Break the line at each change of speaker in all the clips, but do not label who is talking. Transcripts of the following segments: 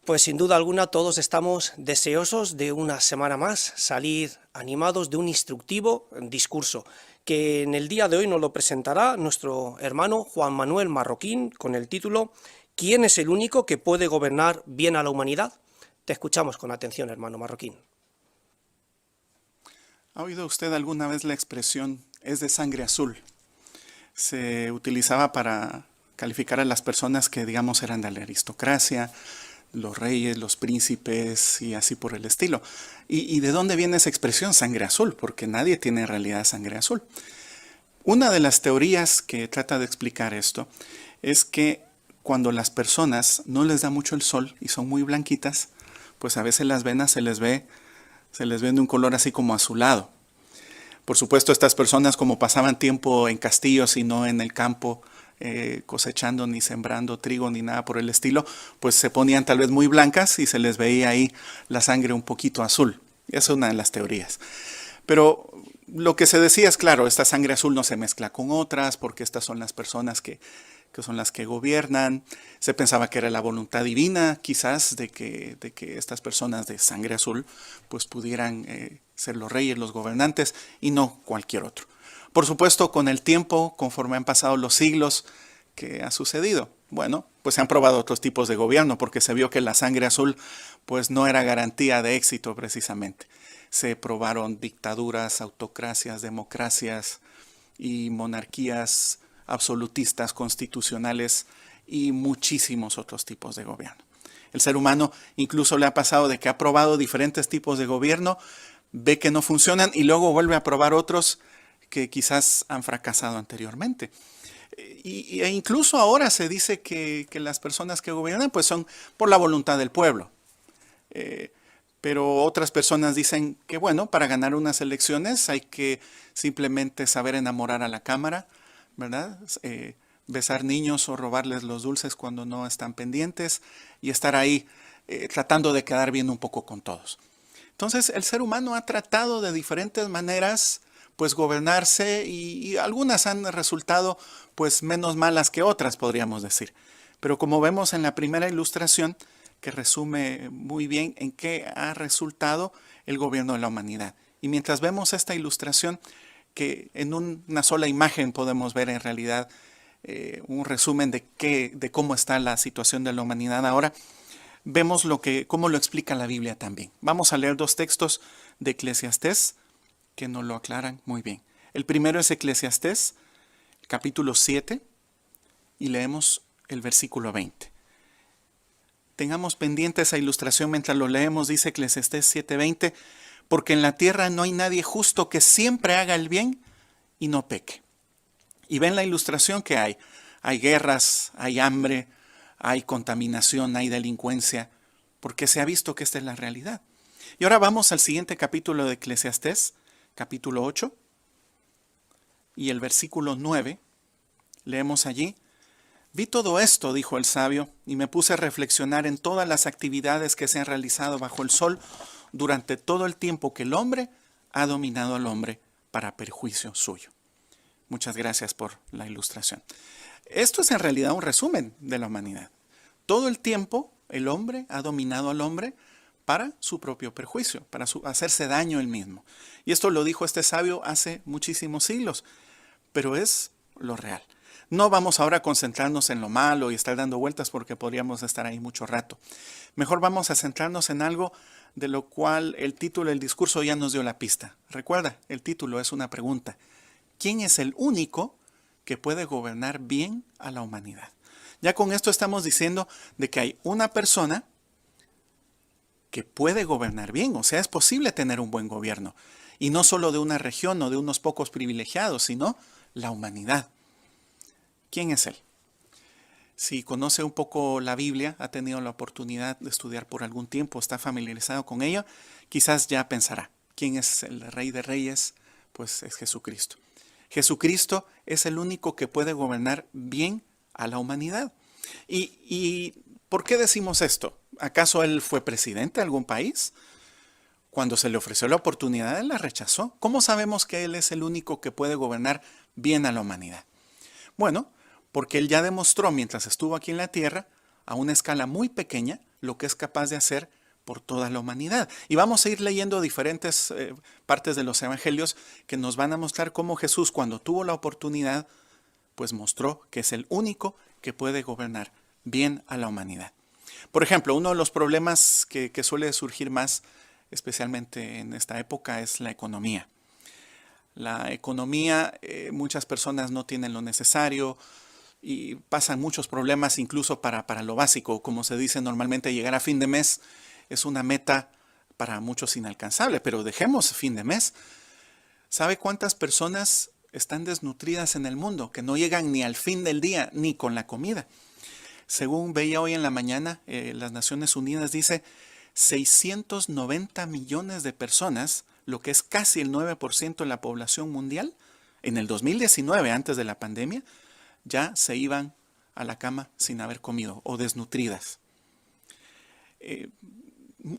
Pues sin duda alguna todos estamos deseosos de una semana más, salir animados de un instructivo discurso, que en el día de hoy nos lo presentará nuestro hermano Juan Manuel Marroquín con el título ¿Quién es el único que puede gobernar bien a la humanidad? Te escuchamos con atención, hermano Marroquín.
¿Ha oído usted alguna vez la expresión "es de sangre azul"? Se utilizaba para calificar a las personas que, digamos, eran de la aristocracia, los reyes, los príncipes y así por el estilo. ¿Y de dónde viene esa expresión sangre azul? Porque nadie tiene en realidad sangre azul. Una de las teorías que trata de explicar esto es que cuando las personas no les da mucho el sol y son muy blanquitas, pues a veces las venas se les ve de un color así como azulado. Por supuesto, estas personas, como pasaban tiempo en castillos y no en el campo, cosechando ni sembrando trigo ni nada por el estilo, pues se ponían tal vez muy blancas y se les veía ahí la sangre un poquito azul. Esa es una de las teorías. Pero lo que se decía es, claro, esta sangre azul no se mezcla con otras porque estas son las personas que son las que gobiernan. Se pensaba que era la voluntad divina, quizás, de que estas personas de sangre azul pues pudieran ser los reyes, los gobernantes, y no cualquier otro. Por supuesto, con el tiempo, conforme han pasado los siglos, ¿qué ha sucedido? Bueno, pues se han probado otros tipos de gobierno, porque se vio que la sangre azul pues no era garantía de éxito precisamente. Se probaron dictaduras, autocracias, democracias y monarquías absolutistas, constitucionales y muchísimos otros tipos de gobierno. El ser humano incluso le ha pasado de que ha probado diferentes tipos de gobierno, ve que no funcionan y luego vuelve a probar otros que quizás han fracasado anteriormente. E incluso ahora se dice que las personas que gobiernan pues son por la voluntad del pueblo. Pero otras personas dicen que bueno, para ganar unas elecciones hay que simplemente saber enamorar a la cámara, ¿verdad? Besar niños o robarles los dulces cuando no están pendientes y estar ahí tratando de quedar bien un poco con todos. Entonces el ser humano ha tratado de diferentes maneras pues gobernarse y algunas han resultado pues menos malas que otras, podríamos decir. Pero como vemos en la primera ilustración, que resume muy bien en qué ha resultado el gobierno de la humanidad. Y mientras vemos esta ilustración, que en una sola imagen podemos ver en realidad un resumen de cómo está la situación de la humanidad ahora, vemos cómo lo explica la Biblia también. Vamos a leer dos textos de Eclesiastés que nos lo aclaran muy bien. El primero es Eclesiastés, capítulo 7, y leemos el versículo 20. Tengamos pendiente esa ilustración mientras lo leemos. Dice Eclesiastés 7:20, porque en la tierra no hay nadie justo que siempre haga el bien y no peque. Y ven la ilustración que hay. Hay guerras, hay hambre, hay contaminación, hay delincuencia, porque se ha visto que esta es la realidad. Y ahora vamos al siguiente capítulo de Eclesiastés, capítulo 8, y el versículo 9. Leemos allí. Vi todo esto, dijo el sabio, y me puse a reflexionar en todas las actividades que se han realizado bajo el sol durante todo el tiempo que el hombre ha dominado al hombre para perjuicio suyo. Muchas gracias por la ilustración. Esto es en realidad un resumen de la humanidad. Todo el tiempo el hombre ha dominado al hombre para su propio perjuicio, para hacerse daño él mismo. Y esto lo dijo este sabio hace muchísimos siglos, pero es lo real. No vamos ahora a concentrarnos en lo malo y estar dando vueltas porque podríamos estar ahí mucho rato. Mejor vamos a centrarnos en algo de lo cual el título del discurso ya nos dio la pista. Recuerda, el título es una pregunta. ¿Quién es el único que puede gobernar bien a la humanidad? Ya con esto estamos diciendo de que hay una persona que puede gobernar bien, o sea, es posible tener un buen gobierno. Y no solo de una región o de unos pocos privilegiados, sino la humanidad. ¿Quién es él? Si conoce un poco la Biblia, ha tenido la oportunidad de estudiar por algún tiempo, está familiarizado con ella, quizás ya pensará, ¿quién es el Rey de Reyes? Pues es Jesucristo. Jesucristo es el único que puede gobernar bien a la humanidad. ¿Y por qué decimos esto? ¿Acaso él fue presidente de algún país? Cuando se le ofreció la oportunidad, él la rechazó. ¿Cómo sabemos que él es el único que puede gobernar bien a la humanidad? Bueno, porque él ya demostró mientras estuvo aquí en la tierra, a una escala muy pequeña, lo que es capaz de hacer por toda la humanidad. Y vamos a ir leyendo diferentes partes de los evangelios que nos van a mostrar cómo Jesús, cuando tuvo la oportunidad, pues mostró que es el único que puede gobernar bien a la humanidad. Por ejemplo, uno de los problemas que suele surgir más, especialmente en esta época, es la economía. La economía, muchas personas no tienen lo necesario y pasan muchos problemas incluso para lo básico. Como se dice normalmente, llegar a fin de mes es una meta para muchos inalcanzable, pero dejemos fin de mes. ¿Sabe cuántas personas están desnutridas en el mundo, que no llegan ni al fin del día ni con la comida? Según veía hoy en la mañana, las Naciones Unidas dice 690 millones de personas, lo que es casi el 9% de la población mundial, en el 2019, antes de la pandemia, ya se iban a la cama sin haber comido o desnutridas.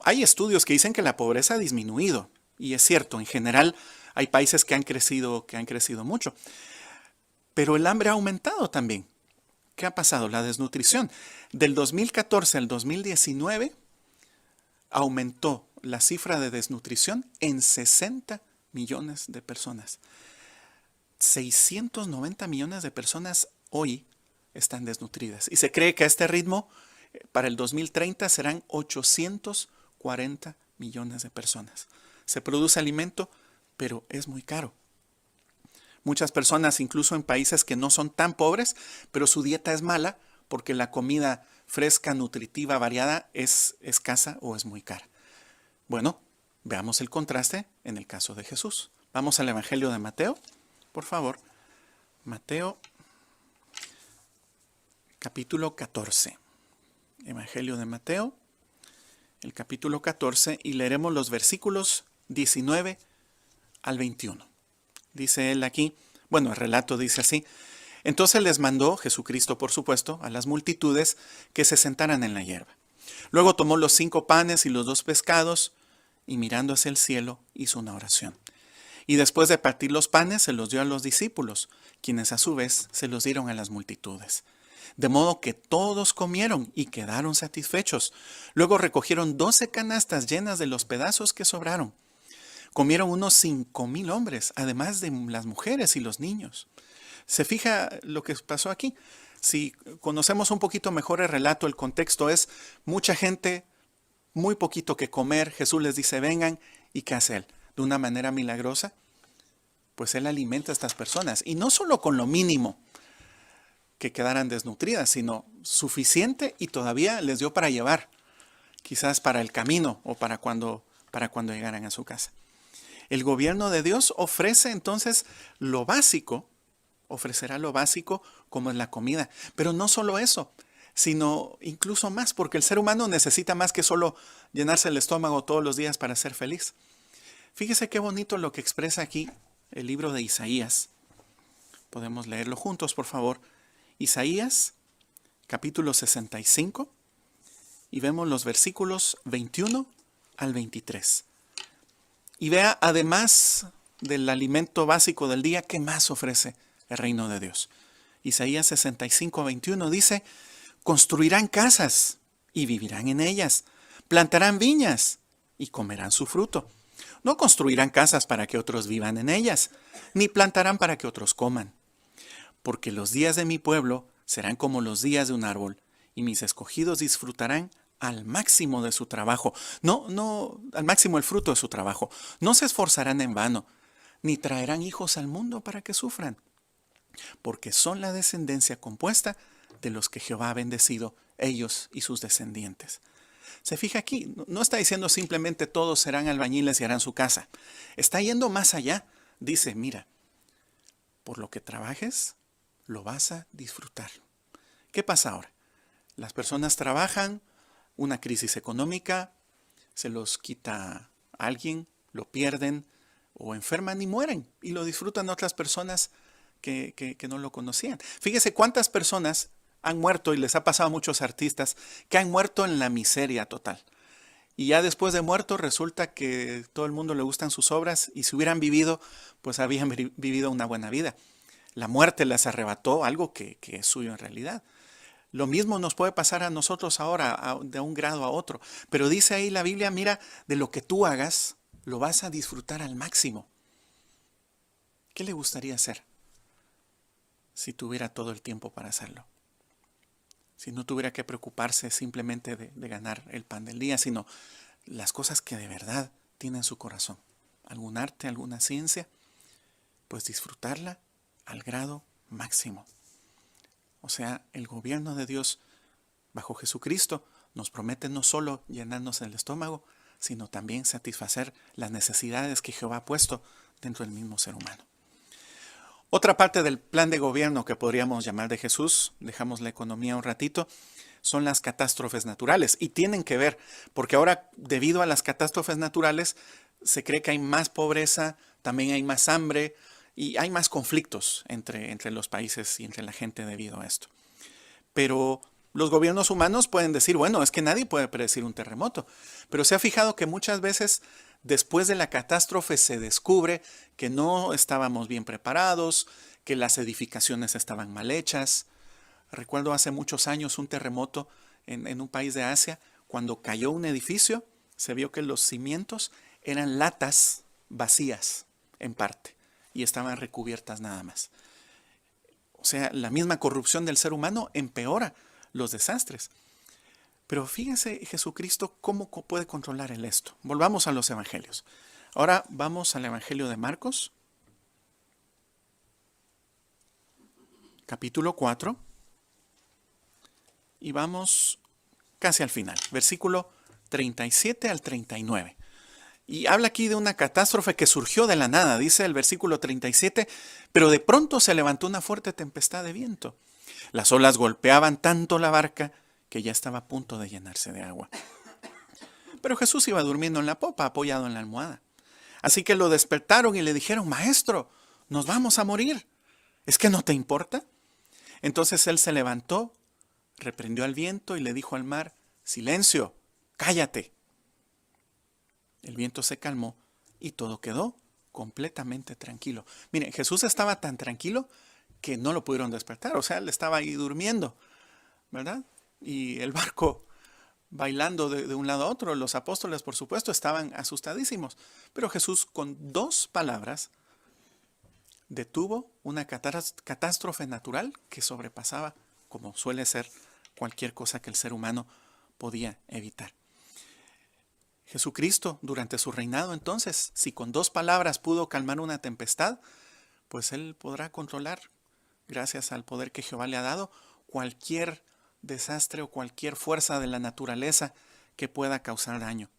Hay estudios que dicen que la pobreza ha disminuido, y es cierto, en general hay países que han crecido mucho, pero el hambre ha aumentado también. ¿Qué ha pasado? La desnutrición. Del 2014 al 2019 aumentó la cifra de desnutrición en 60 millones de personas. 690 millones de personas hoy están desnutridas. Y se cree que a este ritmo, para el 2030, serán 840 millones de personas. Se produce alimento, pero es muy caro. Muchas personas, incluso en países que no son tan pobres, pero su dieta es mala porque la comida fresca, nutritiva, variada es escasa o es muy cara. Bueno, veamos el contraste en el caso de Jesús. Vamos al Evangelio de Mateo, por favor. Mateo, capítulo 14. Evangelio de Mateo, el capítulo 14, y leeremos los versículos 19 al 21. Dice él aquí, bueno, el relato dice así: entonces les mandó, Jesucristo por supuesto, a las multitudes que se sentaran en la hierba. Luego tomó los 5 panes y los 2 pescados, y mirando hacia el cielo, hizo una oración. Y después de partir los panes, se los dio a los discípulos, quienes a su vez se los dieron a las multitudes. De modo que todos comieron y quedaron satisfechos. Luego recogieron 12 canastas llenas de los pedazos que sobraron. Comieron unos 5,000 hombres, además de las mujeres y los niños. ¿Se fija lo que pasó aquí? Si conocemos un poquito mejor el relato, el contexto es mucha gente, muy poquito que comer. Jesús les dice, vengan, ¿y qué hace él? De una manera milagrosa, pues él alimenta a estas personas. Y no solo con lo mínimo que quedaran desnutridas, sino suficiente, y todavía les dio para llevar, quizás para el camino o para cuando llegaran a su casa. El gobierno de Dios ofrece entonces lo básico, ofrecerá lo básico como es la comida. Pero no solo eso, sino incluso más, porque el ser humano necesita más que solo llenarse el estómago todos los días para ser feliz. Fíjese qué bonito lo que expresa aquí el libro de Isaías. Podemos leerlo juntos, por favor. Isaías, capítulo 65, y vemos los versículos 21 al 23. Y vea, además del alimento básico del día, ¿qué más ofrece el reino de Dios? Isaías 65, 21 dice, construirán casas y vivirán en ellas, plantarán viñas y comerán su fruto. No construirán casas para que otros vivan en ellas, ni plantarán para que otros coman. Porque los días de mi pueblo serán como los días de un árbol, y mis escogidos disfrutarán al máximo de su trabajo. No, al máximo el fruto de su trabajo. No se esforzarán en vano, ni traerán hijos al mundo para que sufran. Porque son la descendencia compuesta de los que Jehová ha bendecido, ellos y sus descendientes. Se fija aquí, no está diciendo simplemente todos serán albañiles y harán su casa. Está yendo más allá. Dice, mira, por lo que trabajes, lo vas a disfrutar. ¿Qué pasa ahora? Las personas trabajan, una crisis económica, se los quita alguien, lo pierden, o enferman y mueren, y lo disfrutan otras personas que no lo conocían. Fíjese cuántas personas han muerto, y les ha pasado a muchos artistas, que han muerto en la miseria total. Y ya después de muerto resulta que todo el mundo le gustan sus obras, y si hubieran vivido, pues habían vivido una buena vida. La muerte les arrebató algo que es suyo en realidad. Lo mismo nos puede pasar a nosotros ahora, de un grado a otro. Pero dice ahí la Biblia, mira, de lo que tú hagas, lo vas a disfrutar al máximo. ¿Qué le gustaría hacer si tuviera todo el tiempo para hacerlo? Si no tuviera que preocuparse simplemente de ganar el pan del día, sino las cosas que de verdad tienen su corazón. Algún arte, alguna ciencia, pues disfrutarla al grado máximo. O sea, el gobierno de Dios bajo Jesucristo nos promete no solo llenarnos el estómago, sino también satisfacer las necesidades que Jehová ha puesto dentro del mismo ser humano. Otra parte del plan de gobierno que podríamos llamar de Jesús, dejamos la economía un ratito, son las catástrofes naturales. Y tienen que ver, porque ahora debido a las catástrofes naturales se cree que hay más pobreza, también hay más hambre y hay más conflictos entre los países y entre la gente debido a esto. Pero los gobiernos humanos pueden decir, bueno, es que nadie puede predecir un terremoto. Pero se ha fijado que muchas veces después de la catástrofe se descubre que no estábamos bien preparados, que las edificaciones estaban mal hechas. Recuerdo hace muchos años un terremoto en un país de Asia. Cuando cayó un edificio, se vio que los cimientos eran latas vacías en parte y estaban recubiertas nada más. O sea, la misma corrupción del ser humano empeora los desastres. Pero fíjese Jesucristo cómo puede controlar esto. Volvamos a los evangelios. Ahora vamos al evangelio de Marcos, capítulo 4, y vamos casi al final, versículo 37 al 39. Y habla aquí de una catástrofe que surgió de la nada, dice el versículo 37, pero de pronto se levantó una fuerte tempestad de viento. Las olas golpeaban tanto la barca que ya estaba a punto de llenarse de agua. Pero Jesús iba durmiendo en la popa, apoyado en la almohada. Así que lo despertaron y le dijeron, Maestro, nos vamos a morir. ¿Es que no te importa? Entonces él se levantó, reprendió al viento y le dijo al mar, silencio, cállate. El viento se calmó y todo quedó completamente tranquilo. Miren, Jesús estaba tan tranquilo que no lo pudieron despertar. O sea, él estaba ahí durmiendo, ¿verdad? Y el barco bailando de un lado a otro. Los apóstoles, por supuesto, estaban asustadísimos. Pero Jesús, con 2 palabras, detuvo una catástrofe natural que sobrepasaba, como suele ser, cualquier cosa que el ser humano podía evitar. Jesucristo, durante su reinado, entonces, si con 2 palabras pudo calmar una tempestad, pues Él podrá controlar, gracias al poder que Jehová le ha dado, cualquier desastre o cualquier fuerza de la naturaleza que pueda causar daño.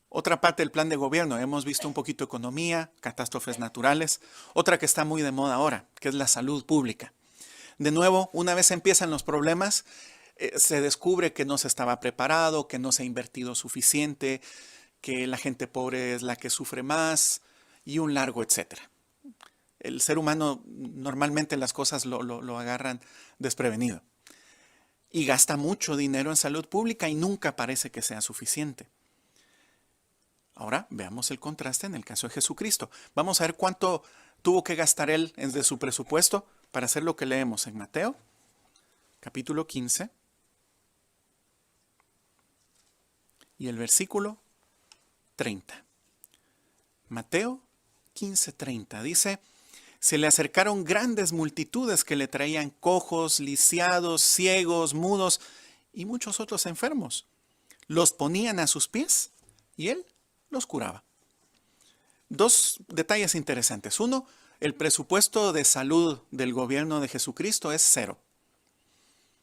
Otra parte del plan de gobierno, hemos visto un poquito economía, catástrofes naturales. Otra que está muy de moda ahora, que es la salud pública. De nuevo, una vez empiezan los problemas, se descubre que no se estaba preparado, que no se ha invertido suficiente, que la gente pobre es la que sufre más y un largo etcétera. El ser humano normalmente las cosas lo agarran desprevenido. Y gasta mucho dinero en salud pública y nunca parece que sea suficiente. Ahora veamos el contraste en el caso de Jesucristo. Vamos a ver cuánto tuvo que gastar Él de su presupuesto para hacer lo que leemos en Mateo, capítulo 15, y el versículo 30. Mateo 15:30 dice, se le acercaron grandes multitudes que le traían cojos, lisiados, ciegos, mudos y muchos otros enfermos. Los ponían a sus pies y Él los curaba. 2 detalles interesantes. Uno, el presupuesto de salud del gobierno de Jesucristo es 0.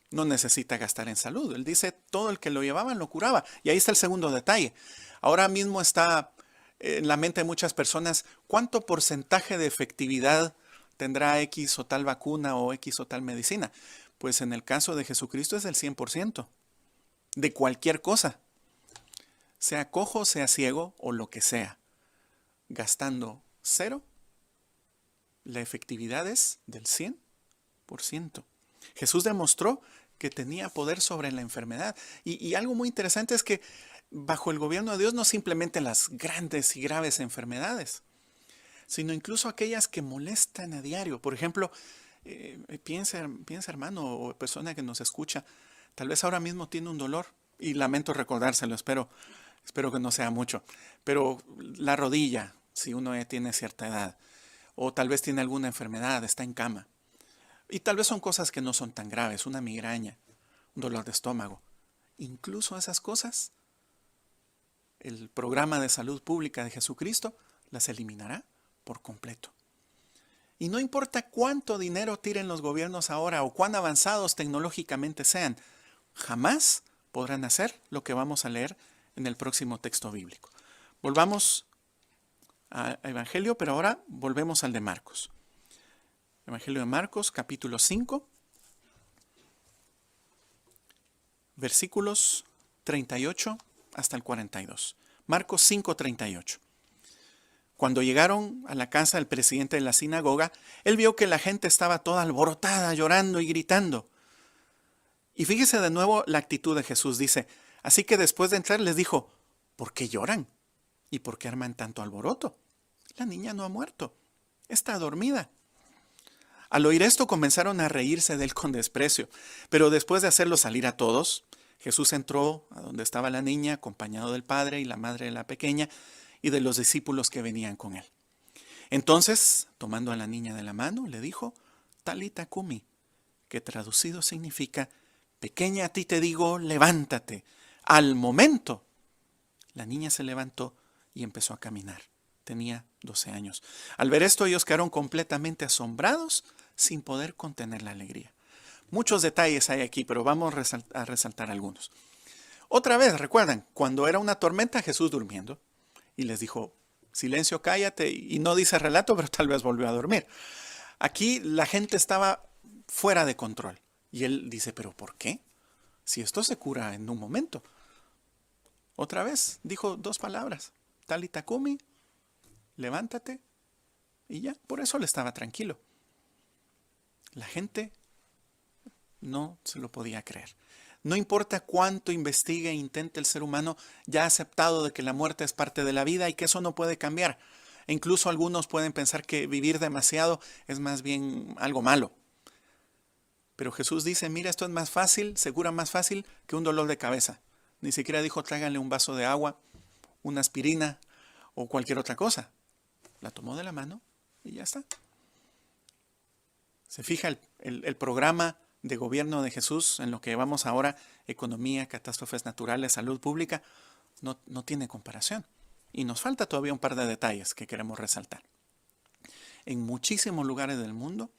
No necesita gastar en salud. Él dice, todo el que lo llevaban lo curaba. Y ahí está el segundo detalle. Ahora mismo está en la mente de muchas personas, ¿cuánto porcentaje de efectividad tendrá X o tal vacuna o X o tal medicina? Pues en el caso de Jesucristo es el 100%. De cualquier cosa. Sea cojo, sea ciego o lo que sea. gastando 0, la efectividad es del 100%. Jesús demostró que tenía poder sobre la enfermedad. Y algo muy interesante es que bajo el gobierno de Dios no simplemente las grandes y graves enfermedades, sino incluso aquellas que molestan a diario. Por ejemplo, piensa hermano o persona que nos escucha, tal vez ahora mismo tiene un dolor, y lamento recordárselo, espero que no sea mucho, pero la rodilla, si uno ya tiene cierta edad, o tal vez tiene alguna enfermedad, está en cama, y tal vez son cosas que no son tan graves, una migraña, un dolor de estómago. Incluso esas cosas, el programa de salud pública de Jesucristo las eliminará por completo. Y no importa cuánto dinero tiren los gobiernos ahora o cuán avanzados tecnológicamente sean, jamás podrán hacer lo que vamos a leer en el próximo texto bíblico. Volvamos al Evangelio, pero ahora volvemos al de Marcos. Evangelio de Marcos, capítulo 5, versículos 38 hasta el 42. Marcos 5, 38. Cuando llegaron a la casa del presidente de la sinagoga, él vio que la gente estaba toda alborotada, llorando y gritando. Y fíjese de nuevo la actitud de Jesús. Dice, así que después de entrar les dijo, ¿por qué lloran? ¿Y por qué arman tanto alboroto? La niña no ha muerto, está dormida. Al oír esto comenzaron a reírse de él con desprecio, pero después de hacerlo salir a todos, Jesús entró a donde estaba la niña, acompañado del padre y la madre de la pequeña y de los discípulos que venían con él. Entonces, tomando a la niña de la mano, le dijo, Talita Kumi, que traducido significa, pequeña, a ti te digo, levántate. Al momento, la niña se levantó y empezó a caminar. Tenía 12 años. Al ver esto, ellos quedaron completamente asombrados sin poder contener la alegría. Muchos detalles hay aquí, pero vamos a resaltar algunos. Otra vez, recuerdan, cuando era una tormenta, Jesús durmiendo, y les dijo, silencio, cállate, y no dice relato, pero tal vez volvió a dormir. Aquí la gente estaba fuera de control, y él dice, ¿pero por qué? Si esto se cura en un momento. Otra vez, dijo 2 palabras, Talita Kumi, levántate, y ya, por eso él estaba tranquilo. La gente no se lo podía creer. No importa cuánto investigue e intente el ser humano, ya ha aceptado de que la muerte es parte de la vida y que eso no puede cambiar. E incluso algunos pueden pensar que vivir demasiado es más bien algo malo. Pero Jesús dice, mira, esto es más fácil, se cura más fácil que un dolor de cabeza. Ni siquiera dijo, tráiganle un vaso de agua, una aspirina o cualquier otra cosa. La tomó de la mano y ya está. Se fija el programa de gobierno de Jesús en lo que llevamos ahora, economía, catástrofes naturales, salud pública, no tiene comparación. Y nos falta todavía un par de detalles que queremos resaltar. En muchísimos lugares del mundo,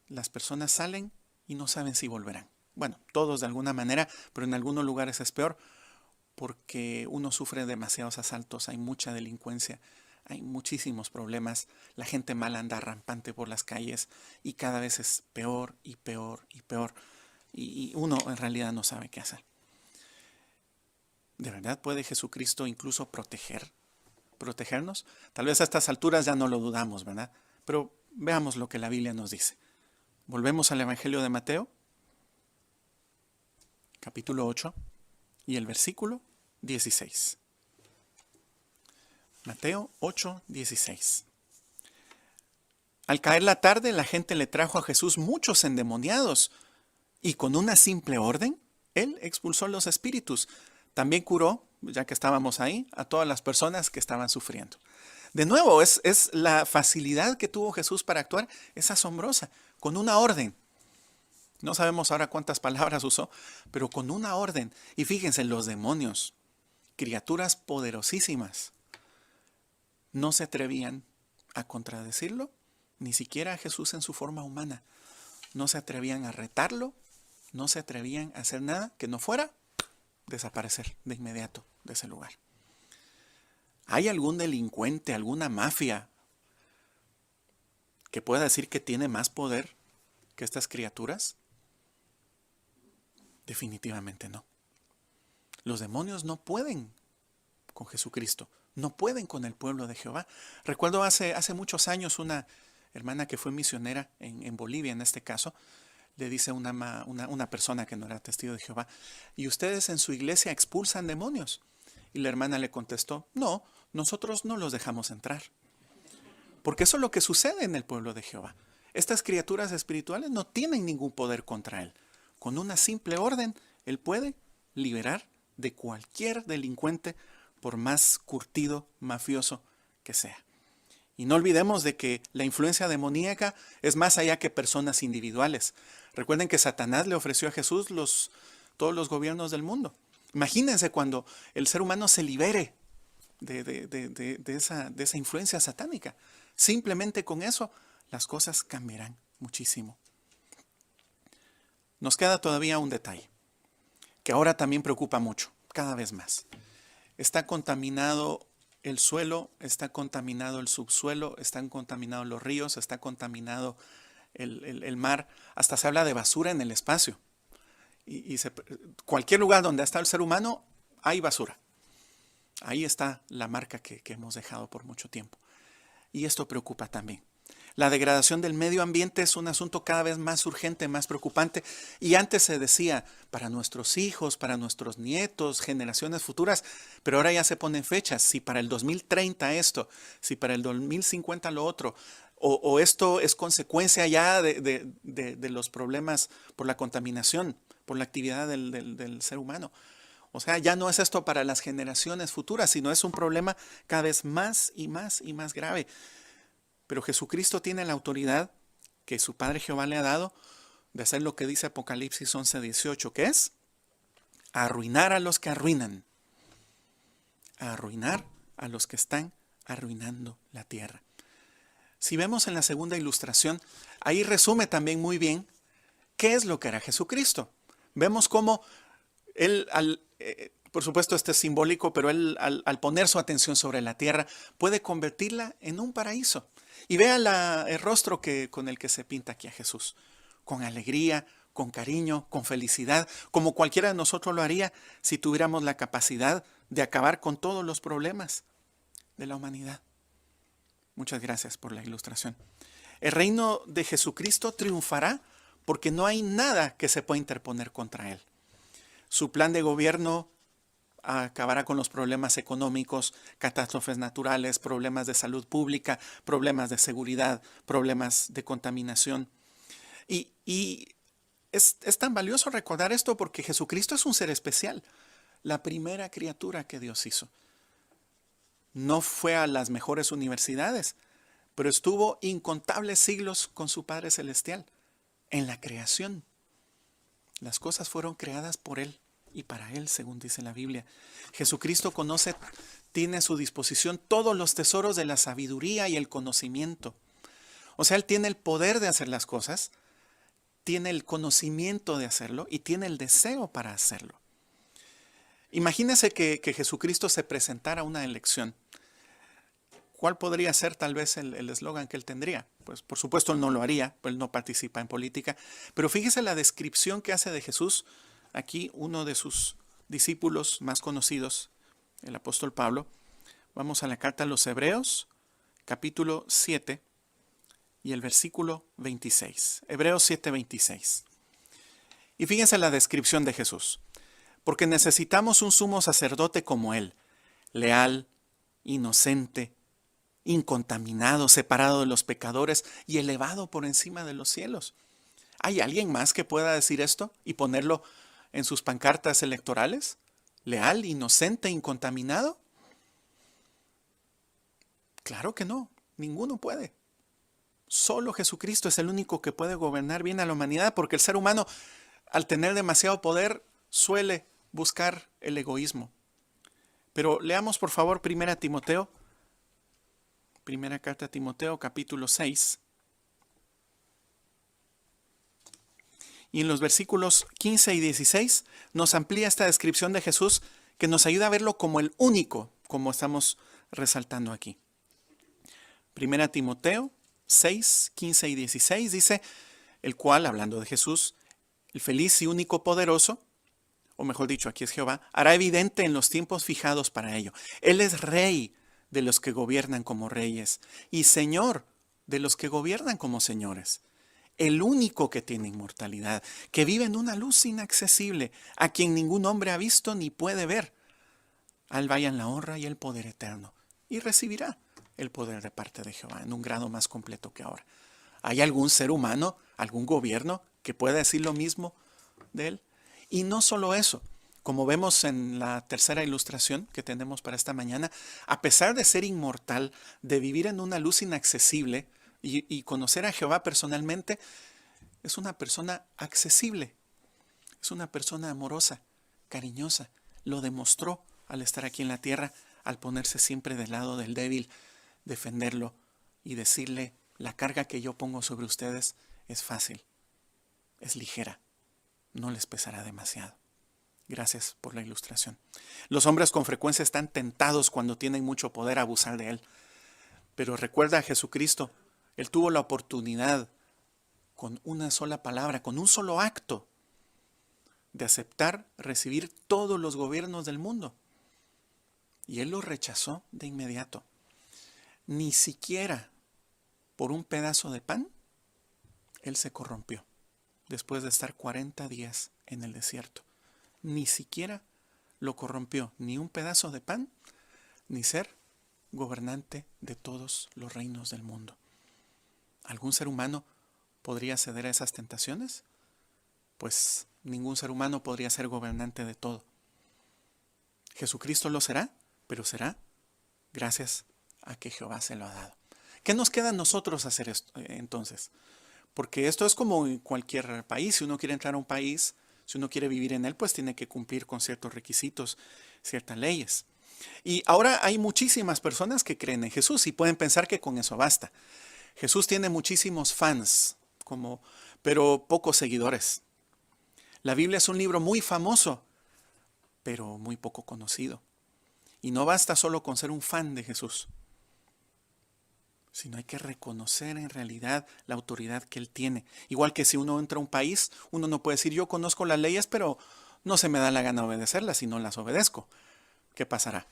las personas salen y no saben si volverán. Bueno, todos de alguna manera, pero en algunos lugares es peor porque uno sufre demasiados asaltos, hay mucha delincuencia, hay muchísimos problemas, la gente mala anda rampante por las calles y cada vez es peor y peor y peor. Y uno en realidad no sabe qué hacer. ¿De verdad puede Jesucristo incluso protegernos? Tal vez a estas alturas ya no lo dudamos, ¿verdad? Pero veamos lo que la Biblia nos dice. Volvemos al Evangelio de Mateo, capítulo 8 y el versículo 16. Mateo 8, 16. Al caer la tarde, la gente le trajo a Jesús muchos endemoniados, y con una simple orden, él expulsó los espíritus. También curó, ya que estábamos ahí, a todas las personas que estaban sufriendo. De nuevo, es la facilidad que tuvo Jesús para actuar, es asombrosa, con una orden. No sabemos ahora cuántas palabras usó, pero con una orden. Y fíjense, los demonios, criaturas poderosísimas, no se atrevían a contradecirlo, ni siquiera a Jesús en su forma humana. No se atrevían a retarlo, no se atrevían a hacer nada que no fuera desaparecer de inmediato de ese lugar. ¿Hay algún delincuente, alguna mafia que pueda decir que tiene más poder que estas criaturas? Definitivamente no. Los demonios no pueden con Jesucristo, No pueden con el pueblo de Jehová. Recuerdo hace muchos años una hermana que fue misionera en Bolivia, en este caso, le dice una persona que no era testigo de Jehová, ¿y ustedes en su iglesia expulsan demonios? Y la hermana le contestó, no, nosotros no los dejamos entrar. Porque eso es lo que sucede en el pueblo de Jehová. Estas criaturas espirituales no tienen ningún poder contra él. Con una simple orden, él puede liberar de cualquier delincuente, por más curtido, mafioso que sea. Y no olvidemos de que la influencia demoníaca es más allá que personas individuales. Recuerden que Satanás le ofreció a Jesús todos los gobiernos del mundo. Imagínense cuando el ser humano se libere de esa influencia satánica. Simplemente con eso las cosas cambiarán muchísimo. Nos queda todavía un detalle, que ahora también preocupa mucho, cada vez más. Está contaminado el suelo, está contaminado el subsuelo, están contaminados los ríos, está contaminado el mar, hasta se habla de basura en el espacio. Cualquier lugar donde está el ser humano, hay basura. Ahí está la marca que hemos dejado por mucho tiempo. Y esto preocupa también. La degradación del medio ambiente es un asunto cada vez más urgente, más preocupante. Y antes se decía, para nuestros hijos, para nuestros nietos, generaciones futuras, pero ahora ya se ponen fechas. Si para el 2030 esto, si para el 2050 lo otro, o esto es consecuencia ya de los problemas por la contaminación, por la actividad del ser humano. O sea, ya no es esto para las generaciones futuras, sino es un problema cada vez más y más y más grave. Pero Jesucristo tiene la autoridad que su Padre Jehová le ha dado de hacer lo que dice Apocalipsis 11:18, que es arruinar a los que arruinan, arruinar a los que están arruinando la tierra. Si vemos en la segunda ilustración, ahí resume también muy bien qué es lo que hará Jesucristo. Vemos cómo él, por supuesto este es simbólico, pero él al poner su atención sobre la tierra puede convertirla en un paraíso. Y vea el rostro con el que se pinta aquí a Jesús, con alegría, con cariño, con felicidad, como cualquiera de nosotros lo haría si tuviéramos la capacidad de acabar con todos los problemas de la humanidad. Muchas gracias por la ilustración. El reino de Jesucristo triunfará porque no hay nada que se pueda interponer contra él. Su plan de gobierno acabará con los problemas económicos, catástrofes naturales, problemas de salud pública, problemas de seguridad, problemas de contaminación. Y es tan valioso recordar esto porque Jesucristo es un ser especial, la primera criatura que Dios hizo. No fue a las mejores universidades, pero estuvo incontables siglos con su Padre Celestial en la creación. Las cosas fueron creadas por Él y para Él, según dice la Biblia. Jesucristo tiene a su disposición todos los tesoros de la sabiduría y el conocimiento. O sea, Él tiene el poder de hacer las cosas, tiene el conocimiento de hacerlo y tiene el deseo para hacerlo. Imagínese que Jesucristo se presentara a una elección. ¿Cuál podría ser tal vez el eslogan que él tendría? Pues por supuesto él no lo haría, pues él no participa en política, pero fíjese la descripción que hace de Jesús aquí uno de sus discípulos más conocidos, el apóstol Pablo. Vamos a la carta a los Hebreos, capítulo 7 y el versículo 26. Hebreos 7:26. Y fíjense la descripción de Jesús. Porque necesitamos un sumo sacerdote como él, leal, inocente, incontaminado, separado de los pecadores y elevado por encima de los cielos. ¿Hay alguien más que pueda decir esto y ponerlo en sus pancartas electorales? ¿Leal, inocente, incontaminado? Claro que no, ninguno puede. Solo Jesucristo es el único que puede gobernar bien a la humanidad, porque el ser humano, al tener demasiado poder, suele buscar el egoísmo. Pero leamos por favor 1 Timoteo, primera carta a Timoteo, capítulo 6. Y en los versículos 15 y 16 nos amplía esta descripción de Jesús que nos ayuda a verlo como el único, como estamos resaltando aquí. 1 Timoteo 6, 15 y 16 dice, el cual, hablando de Jesús, el feliz y único poderoso, o mejor dicho, aquí es Jehová, hará evidente en los tiempos fijados para ello. Él es rey de los que gobiernan como reyes y Señor de los que gobiernan como señores. El único que tiene inmortalidad, que vive en una luz inaccesible, a quien ningún hombre ha visto ni puede ver. A él vayan la honra y el poder eterno, y recibirá el poder de parte de Jehová en un grado más completo que ahora. ¿Hay algún ser humano, algún gobierno que pueda decir lo mismo de él? Y no solo eso, como vemos en la tercera ilustración que tenemos para esta mañana, a pesar de ser inmortal, de vivir en una luz inaccesible y conocer a Jehová personalmente, es una persona accesible, es una persona amorosa, cariñosa. Lo demostró al estar aquí en la tierra, al ponerse siempre del lado del débil, defenderlo y decirle: la carga que yo pongo sobre ustedes es fácil, es ligera, no les pesará demasiado. Gracias por la ilustración. Los hombres con frecuencia están tentados cuando tienen mucho poder a abusar de él. Pero recuerda a Jesucristo, él tuvo la oportunidad con una sola palabra, con un solo acto, de aceptar recibir todos los gobiernos del mundo. Y él lo rechazó de inmediato. Ni siquiera por un pedazo de pan, él se corrompió después de estar 40 días en el desierto. Ni siquiera lo corrompió ni un pedazo de pan, ni ser gobernante de todos los reinos del mundo. ¿Algún ser humano podría ceder a esas tentaciones? Pues ningún ser humano podría ser gobernante de todo. Jesucristo lo será, pero será gracias a que Jehová se lo ha dado. ¿Qué nos queda a nosotros hacer esto, entonces? Porque esto es como en cualquier país. Si uno quiere entrar a un país, si uno quiere vivir en él, pues tiene que cumplir con ciertos requisitos, ciertas leyes. Y ahora hay muchísimas personas que creen en Jesús y pueden pensar que con eso basta. Jesús tiene muchísimos fans, pero pocos seguidores. La Biblia es un libro muy famoso, pero muy poco conocido. Y no basta solo con ser un fan de Jesús, sino hay que reconocer en realidad la autoridad que Él tiene. Igual que si uno entra a un país, uno no puede decir: yo conozco las leyes, pero no se me da la gana obedecerlas y no las obedezco. ¿Qué pasará?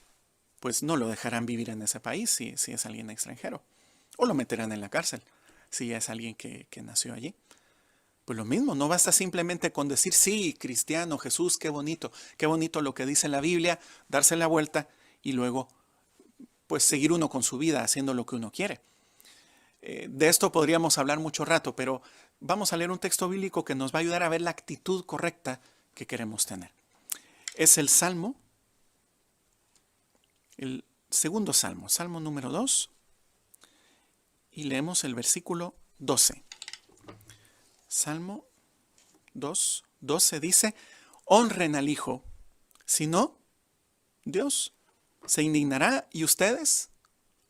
Pues no lo dejarán vivir en ese país si es alguien extranjero. O lo meterán en la cárcel si es alguien que nació allí. Pues lo mismo, no basta simplemente con decir: sí, cristiano, Jesús, qué bonito lo que dice la Biblia, darse la vuelta y luego pues seguir uno con su vida haciendo lo que uno quiere. De esto podríamos hablar mucho rato, pero vamos a leer un texto bíblico que nos va a ayudar a ver la actitud correcta que queremos tener. Es el Salmo, el segundo Salmo, Salmo número 2, y leemos el versículo 12. Salmo 2, 12 dice: honren al Hijo, si no, Dios se indignará y ustedes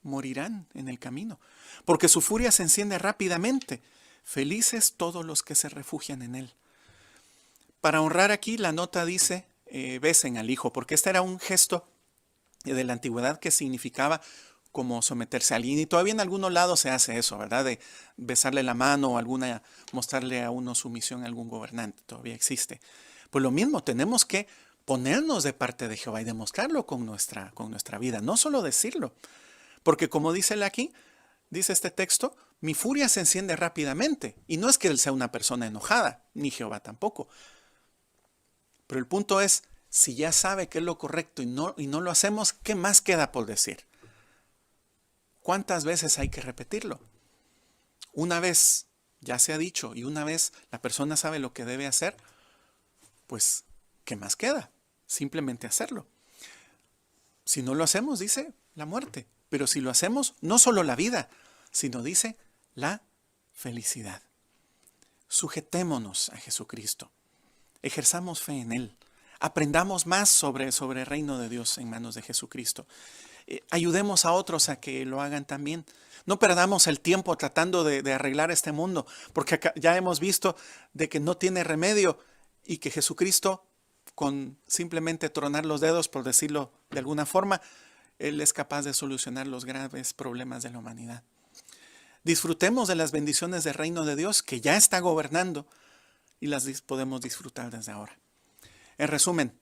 morirán en el camino, porque su furia se enciende rápidamente. Felices todos los que se refugian en Él. Para honrar aquí, la nota dice: besen al Hijo, porque este era un gesto de la antigüedad que significaba como someterse a alguien. Y todavía en algunos lados se hace eso, ¿verdad? De besarle la mano o mostrarle a uno sumisión a algún gobernante. Todavía existe. Pues lo mismo, tenemos que ponernos de parte de Jehová y demostrarlo con nuestra vida, no solo decirlo. Porque como dice él aquí, dice este texto: mi furia se enciende rápidamente. Y no es que él sea una persona enojada, ni Jehová tampoco. Pero el punto es, si ya sabe que es lo correcto y no lo hacemos, ¿qué más queda por decir? ¿Cuántas veces hay que repetirlo? Una vez ya se ha dicho y una vez la persona sabe lo que debe hacer, pues, ¿qué más queda? Simplemente hacerlo. Si no lo hacemos, dice la muerte. Pero si lo hacemos, no solo la vida, sino dice la felicidad. Sujetémonos a Jesucristo. Ejerzamos fe en Él. Aprendamos más sobre el reino de Dios en manos de Jesucristo. Ayudemos a otros a que lo hagan también. No perdamos el tiempo tratando de arreglar este mundo, porque acá ya hemos visto de que no tiene remedio y que Jesucristo, con simplemente tronar los dedos, por decirlo de alguna forma, Él es capaz de solucionar los graves problemas de la humanidad. Disfrutemos de las bendiciones del reino de Dios que ya está gobernando y las podemos disfrutar desde ahora. En resumen,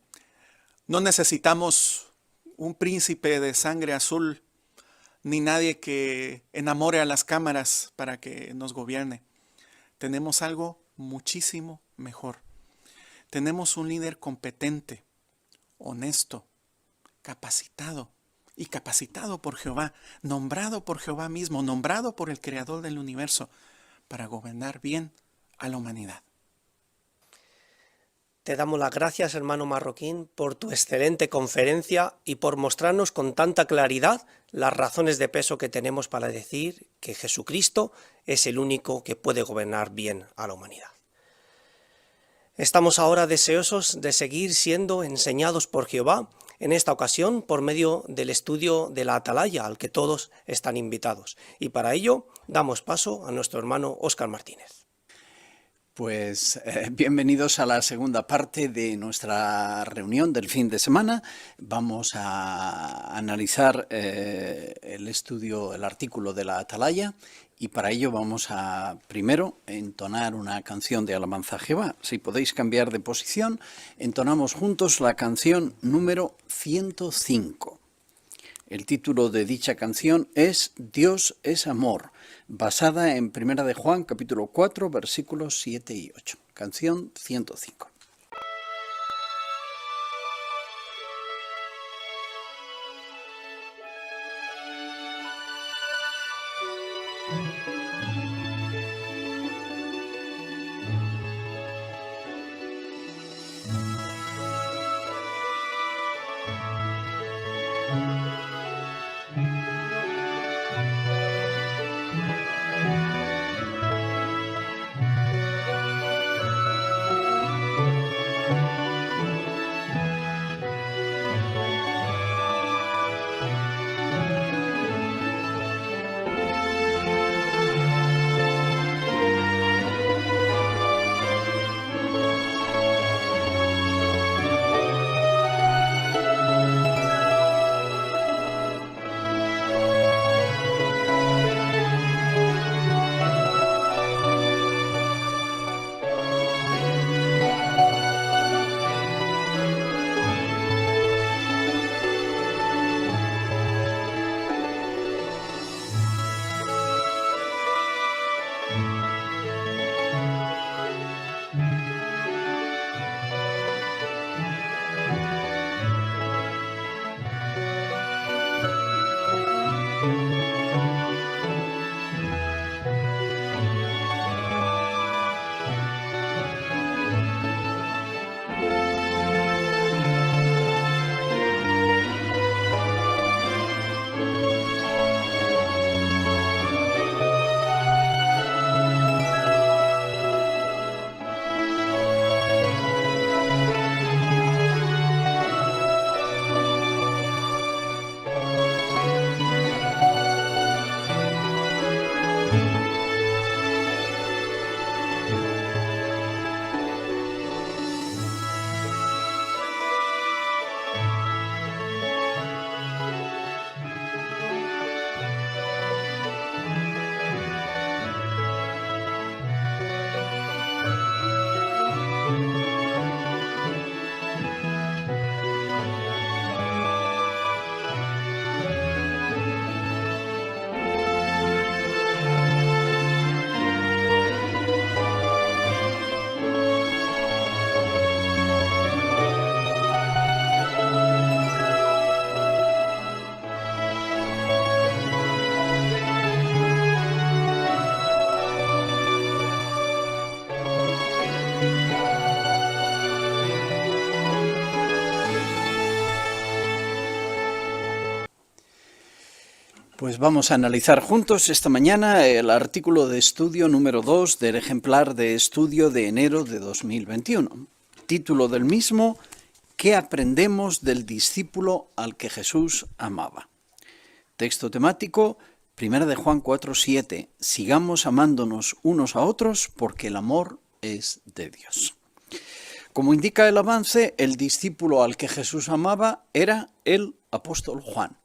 no necesitamos un príncipe de sangre azul ni nadie que enamore a las cámaras para que nos gobierne. Tenemos algo muchísimo mejor. Tenemos un líder competente, honesto, capacitado y capacitado por Jehová, nombrado por Jehová mismo, nombrado por el Creador del universo para gobernar bien a la humanidad.
Te damos las gracias, hermano Marroquín, por tu excelente conferencia y por mostrarnos con tanta claridad las razones de peso que tenemos para decir que Jesucristo es el único que puede gobernar bien a la humanidad. Estamos ahora deseosos de seguir siendo enseñados por Jehová, en esta ocasión por medio del estudio de la Atalaya, al que todos están invitados. Y para ello damos paso a nuestro hermano Óscar Martínez.
Pues bienvenidos a la segunda parte de nuestra reunión del fin de semana. Vamos a analizar el artículo de la Atalaya, y para ello vamos a primero entonar una canción de alabanza a Jehová. Si podéis cambiar de posición, entonamos juntos la canción número 105. El título de dicha canción es Dios es amor, basada en 1 de Juan, capítulo 4, versículos 7 y 8. Canción 105. Pues vamos a analizar juntos esta mañana el artículo de estudio número 2 del ejemplar de estudio de enero de 2021. Título del mismo: ¿Qué aprendemos del discípulo al que Jesús amaba? Texto temático: 1 de Juan 4:7. Sigamos amándonos unos a otros porque el amor es de Dios. Como indica el avance, el discípulo al que Jesús amaba era el apóstol Juan.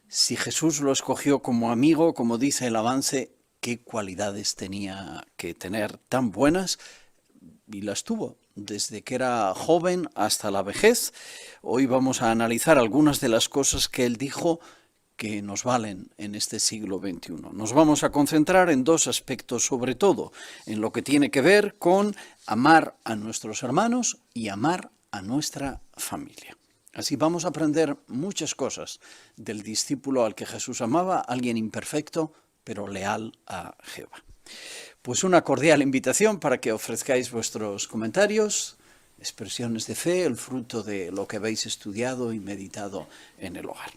Si Jesús lo escogió como amigo, como dice el avance, ¿qué cualidades tenía que tener tan buenas? Y las tuvo desde que era joven hasta la vejez. Hoy vamos a analizar algunas de las cosas que él dijo que nos valen en este siglo XXI. Nos vamos a concentrar en dos aspectos, sobre todo en lo que tiene que ver con amar a nuestros hermanos y amar a nuestra familia. Así vamos a aprender muchas cosas del discípulo al que Jesús amaba, alguien imperfecto, pero leal a Jehová. Pues una cordial invitación para que ofrezcáis vuestros comentarios, expresiones de fe, el fruto de lo que habéis estudiado y meditado en el hogar.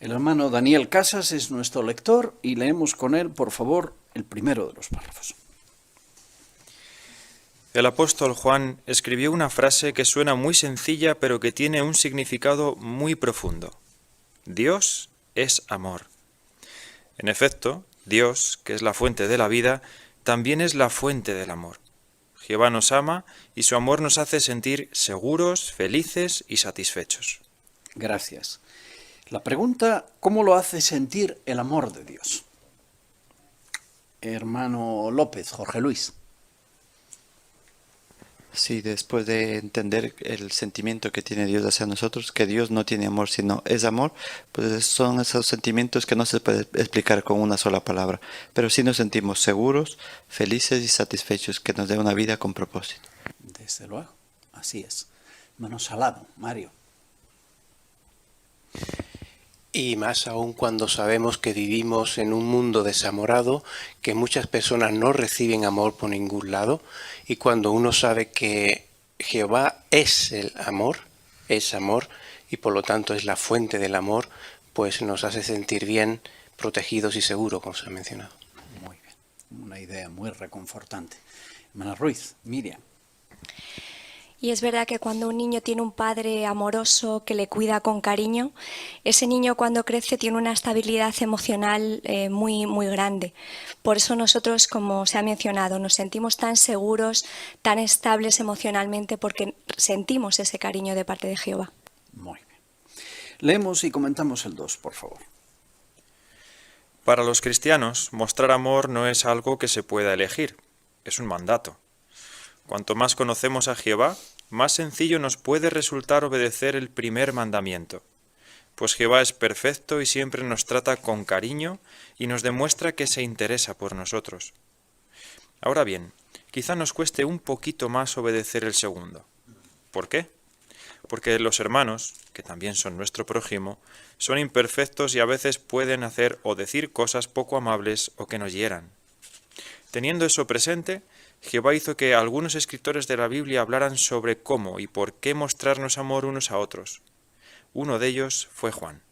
El hermano Daniel Casas es nuestro lector y leemos con él, por favor, el primero de los párrafos.
El apóstol Juan escribió una frase que suena muy sencilla, pero que tiene un significado muy profundo. Dios es amor. En efecto, Dios, que es la fuente de la vida, también es la fuente del amor. Jehová nos ama y su amor nos hace sentir seguros, felices y satisfechos.
Gracias. La pregunta, ¿cómo lo hace sentir el amor de Dios? Hermano López, Jorge Luis.
Sí, después de entender el sentimiento que tiene Dios hacia nosotros, que Dios no tiene amor, sino es amor, pues son esos sentimientos que no se puede explicar con una sola palabra, pero sí nos sentimos seguros, felices y satisfechos, que nos dé una vida con propósito.
Desde luego, así es. Hermano Salado, Mario.
Y más aún cuando sabemos que vivimos en un mundo desamorado, que muchas personas no reciben amor por ningún lado, y cuando uno sabe que Jehová es el amor, es amor, y por lo tanto es la fuente del amor, pues nos hace sentir bien, protegidos y seguros, como se ha mencionado.
Muy bien, una idea muy reconfortante. Hermana Ruiz, Miriam.
Y es verdad que cuando un niño tiene un padre amoroso que le cuida con cariño, ese niño cuando crece tiene una estabilidad emocional muy, muy grande. Por eso nosotros, como se ha mencionado, nos sentimos tan seguros, tan estables emocionalmente, porque sentimos ese cariño de parte de Jehová.
Muy bien. Leemos y comentamos el 2, por favor.
Para los cristianos, mostrar amor no es algo que se pueda elegir, es un mandato. Cuanto más conocemos a Jehová, más sencillo nos puede resultar obedecer el primer mandamiento, pues Jehová es perfecto y siempre nos trata con cariño y nos demuestra que se interesa por nosotros. Ahora bien, quizá nos cueste un poquito más obedecer el segundo. ¿Por qué? Porque los hermanos, que también son nuestro prójimo, son imperfectos y a veces pueden hacer o decir cosas poco amables o que nos hieran. Teniendo eso presente, Jehová hizo que algunos escritores de la Biblia hablaran sobre cómo y por qué mostrarnos amor unos a otros. Uno de ellos fue Juan.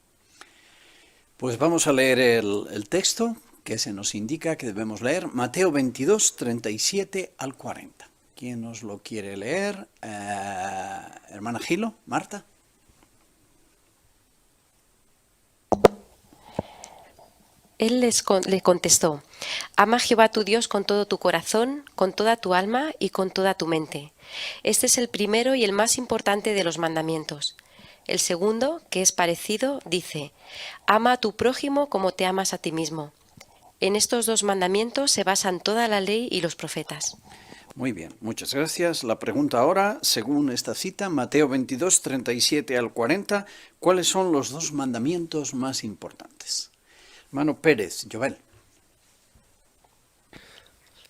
Pues vamos a leer el texto que se nos indica que debemos leer, Mateo 22, 37 al 40. ¿Quién nos lo quiere leer? Hermana Gilo, Marta.
Él le contestó: ama a Jehová tu Dios con todo tu corazón, con toda tu alma y con toda tu mente. Este es el primero y el más importante de los mandamientos. El segundo, que es parecido, dice: ama a tu prójimo como te amas a ti mismo. En estos dos mandamientos se basan toda la ley y los profetas.
Muy bien, muchas gracias. La pregunta ahora, según esta cita, Mateo 22, 37 al 40, ¿cuáles son los dos mandamientos más importantes? Hermano Pérez, Joel.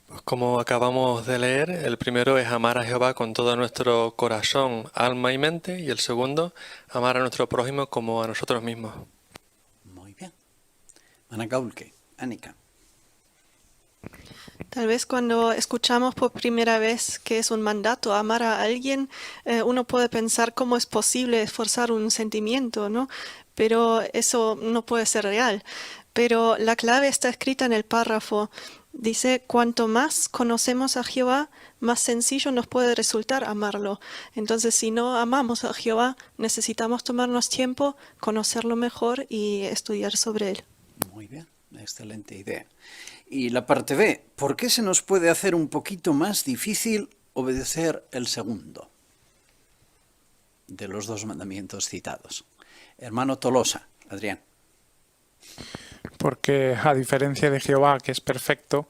Pues como acabamos de leer, el primero es amar a Jehová con todo nuestro corazón, alma y mente, y el segundo, amar a nuestro prójimo como a nosotros mismos.
Muy bien. Ana Gaulke, Anika.
Tal vez cuando escuchamos por primera vez que es un mandato amar a alguien, uno puede pensar cómo es posible esforzar un sentimiento, ¿no? Pero eso no puede ser real. Pero la clave está escrita en el párrafo. Dice, cuanto más conocemos a Jehová, más sencillo nos puede resultar amarlo. Entonces, si no amamos a Jehová, necesitamos tomarnos tiempo, conocerlo mejor y estudiar sobre él.
Muy bien, excelente idea. Y la parte B, ¿por qué se nos puede hacer un poquito más difícil obedecer el segundo de los dos mandamientos citados? Hermano Tolosa, Adrián.
Porque a diferencia de Jehová, que es perfecto,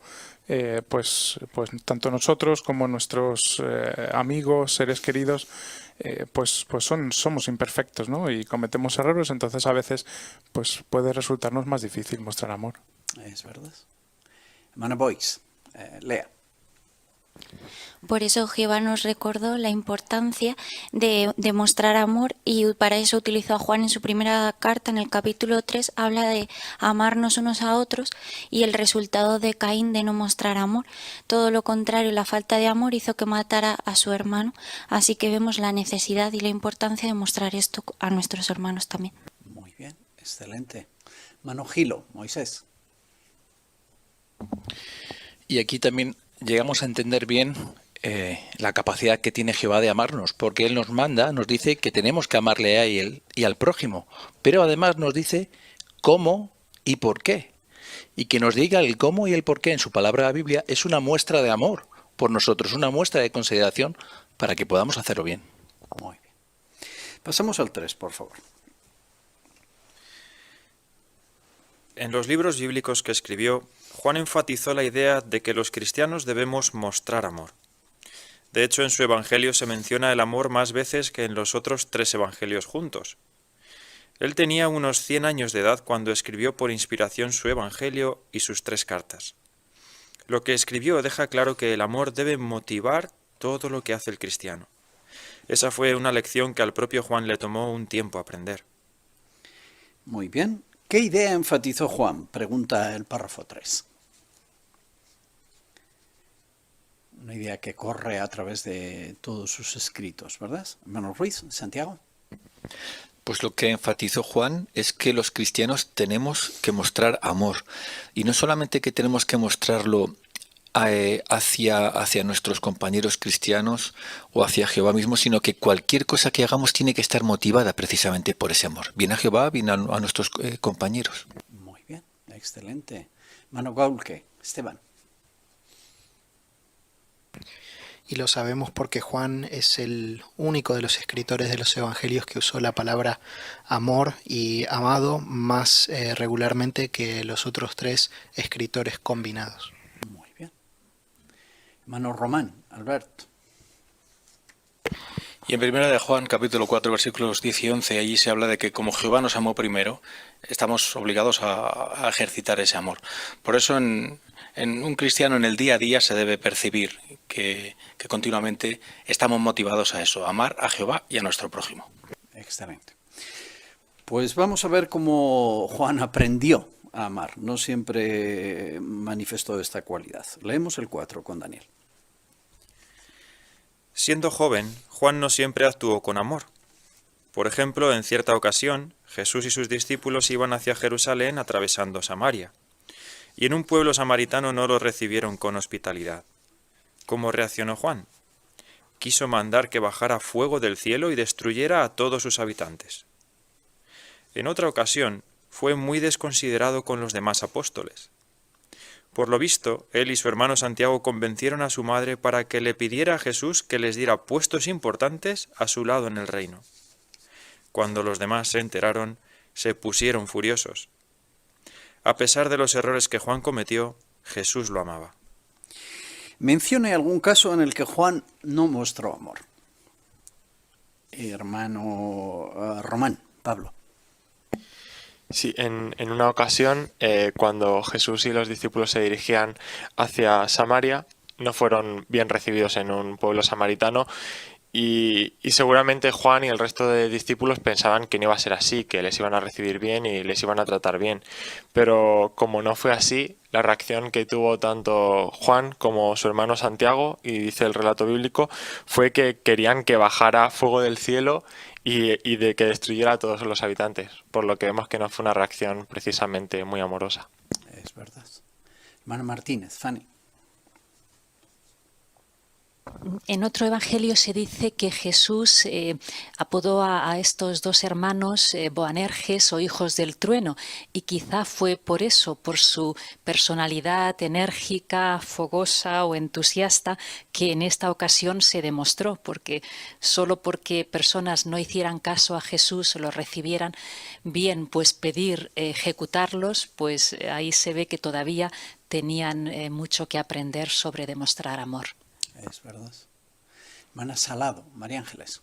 pues tanto nosotros como nuestros amigos, seres queridos, pues somos imperfectos, ¿no? Y cometemos errores, entonces a veces pues puede resultarnos más difícil mostrar amor.
Es verdad. Hermana Boix, lea.
Por eso Jehová nos recordó la importancia de mostrar amor, y para eso utilizó a Juan en su primera carta, en el capítulo 3, habla de amarnos unos a otros, y el resultado de Caín de no mostrar amor. Todo lo contrario, la falta de amor hizo que matara a su hermano, así que vemos la necesidad y la importancia de mostrar esto a nuestros hermanos también.
Muy bien, excelente. Hermano Gilo, Moisés.
Y aquí también llegamos a entender bien la capacidad que tiene Jehová de amarnos, porque Él nos manda, nos dice que tenemos que amarle a Él y al prójimo, pero además nos dice cómo y por qué. Y que nos diga el cómo y el por qué en su palabra, la Biblia, es una muestra de amor por nosotros, una muestra de consideración para que podamos hacerlo bien.
Muy bien. Pasamos al 3, por favor.
En los libros bíblicos que escribió, Juan enfatizó la idea de que los cristianos debemos mostrar amor. De hecho, en su evangelio se menciona el amor más veces que en los otros 3 evangelios juntos. Él tenía unos 100 años de edad cuando escribió por inspiración su evangelio y sus 3 cartas. Lo que escribió deja claro que el amor debe motivar todo lo que hace el cristiano. Esa fue una lección que al propio Juan le tomó un tiempo aprender.
Muy bien. ¿Qué idea enfatizó Juan? Pregunta el párrafo 3. Una idea que corre a través de todos sus escritos, ¿verdad? Hermano Ruiz, Santiago.
Pues lo que enfatizó Juan es que los cristianos tenemos que mostrar amor. Y no solamente que tenemos que mostrarlo hacia nuestros compañeros cristianos o hacia Jehová mismo, sino que cualquier cosa que hagamos tiene que estar motivada precisamente por ese amor. Bien a Jehová, bien a nuestros compañeros.
Muy bien, excelente. Hermano Gaulke, Esteban.
Y lo sabemos porque Juan es el único de los escritores de los evangelios que usó la palabra amor y amado más regularmente que los otros 3 escritores combinados.
Muy bien. Hermano Román, Alberto.
Y en 1 de Juan, capítulo 4, versículos 10 y 11, allí se habla de que como Jehová nos amó primero, estamos obligados a ejercitar ese amor. Por eso en un cristiano en el día a día se debe percibir que continuamente estamos motivados a eso, a amar a Jehová y a nuestro prójimo.
Excelente. Pues vamos a ver cómo Juan aprendió a amar. No siempre manifestó esta cualidad. Leemos el 4 con Daniel.
Siendo joven, Juan no siempre actuó con amor. Por ejemplo, en cierta ocasión, Jesús y sus discípulos iban hacia Jerusalén atravesando Samaria. Y en un pueblo samaritano no lo recibieron con hospitalidad. ¿Cómo reaccionó Juan? Quiso mandar que bajara fuego del cielo y destruyera a todos sus habitantes. En otra ocasión, fue muy desconsiderado con los demás apóstoles. Por lo visto, él y su hermano Santiago convencieron a su madre para que le pidiera a Jesús que les diera puestos importantes a su lado en el reino. Cuando los demás se enteraron, se pusieron furiosos. A pesar de los errores que Juan cometió, Jesús lo amaba.
Mencione algún caso en el que Juan no mostró amor. Hermano Román, Pablo.
Sí, en una ocasión, cuando Jesús y los discípulos se dirigían hacia Samaria, no fueron bien recibidos en un pueblo samaritano y seguramente Juan y el resto de discípulos pensaban que no iba a ser así, que les iban a recibir bien y les iban a tratar bien. Pero como no fue así, la reacción que tuvo tanto Juan como su hermano Santiago, y dice el relato bíblico, fue que querían que bajara fuego del cielo y de que destruyera a todos los habitantes, por lo que vemos que no fue una reacción precisamente muy amorosa.
Es verdad. Hermano Martínez, Fanny.
En otro evangelio se dice que Jesús apodó a estos 2 hermanos Boanerges o hijos del trueno, y quizá fue por eso, por su personalidad enérgica, fogosa o entusiasta, que en esta ocasión se demostró, porque solo porque personas no hicieran caso a Jesús o lo recibieran bien, pues pedir ejecutarlos, pues ahí se ve que todavía tenían mucho que aprender sobre demostrar amor.
Es verdad. Hermana Salado, María Ángeles.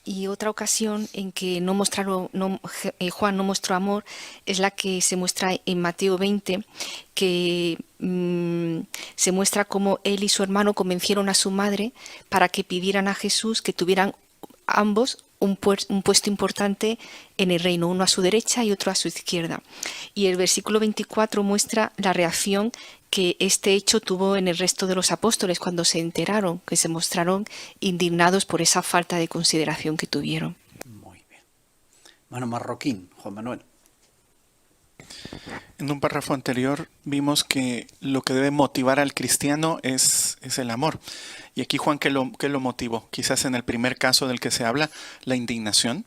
Y otra ocasión en que Juan no mostró amor es la que se muestra en Mateo 20, que se muestra cómo él y su hermano convencieron a su madre para que pidieran a Jesús que tuvieran ambos un puesto importante en el reino, uno a su derecha y otro a su izquierda. Y el versículo 24 muestra la reacción que este hecho tuvo en el resto de los apóstoles cuando se enteraron, que se mostraron indignados por esa falta de consideración que tuvieron.
Muy bien. Mano Marroquín, Juan Manuel.
En un párrafo anterior vimos que lo que debe motivar al cristiano es el amor. Y aquí Juan, ¿qué lo motivó? Quizás en el primer caso del que se habla, la indignación.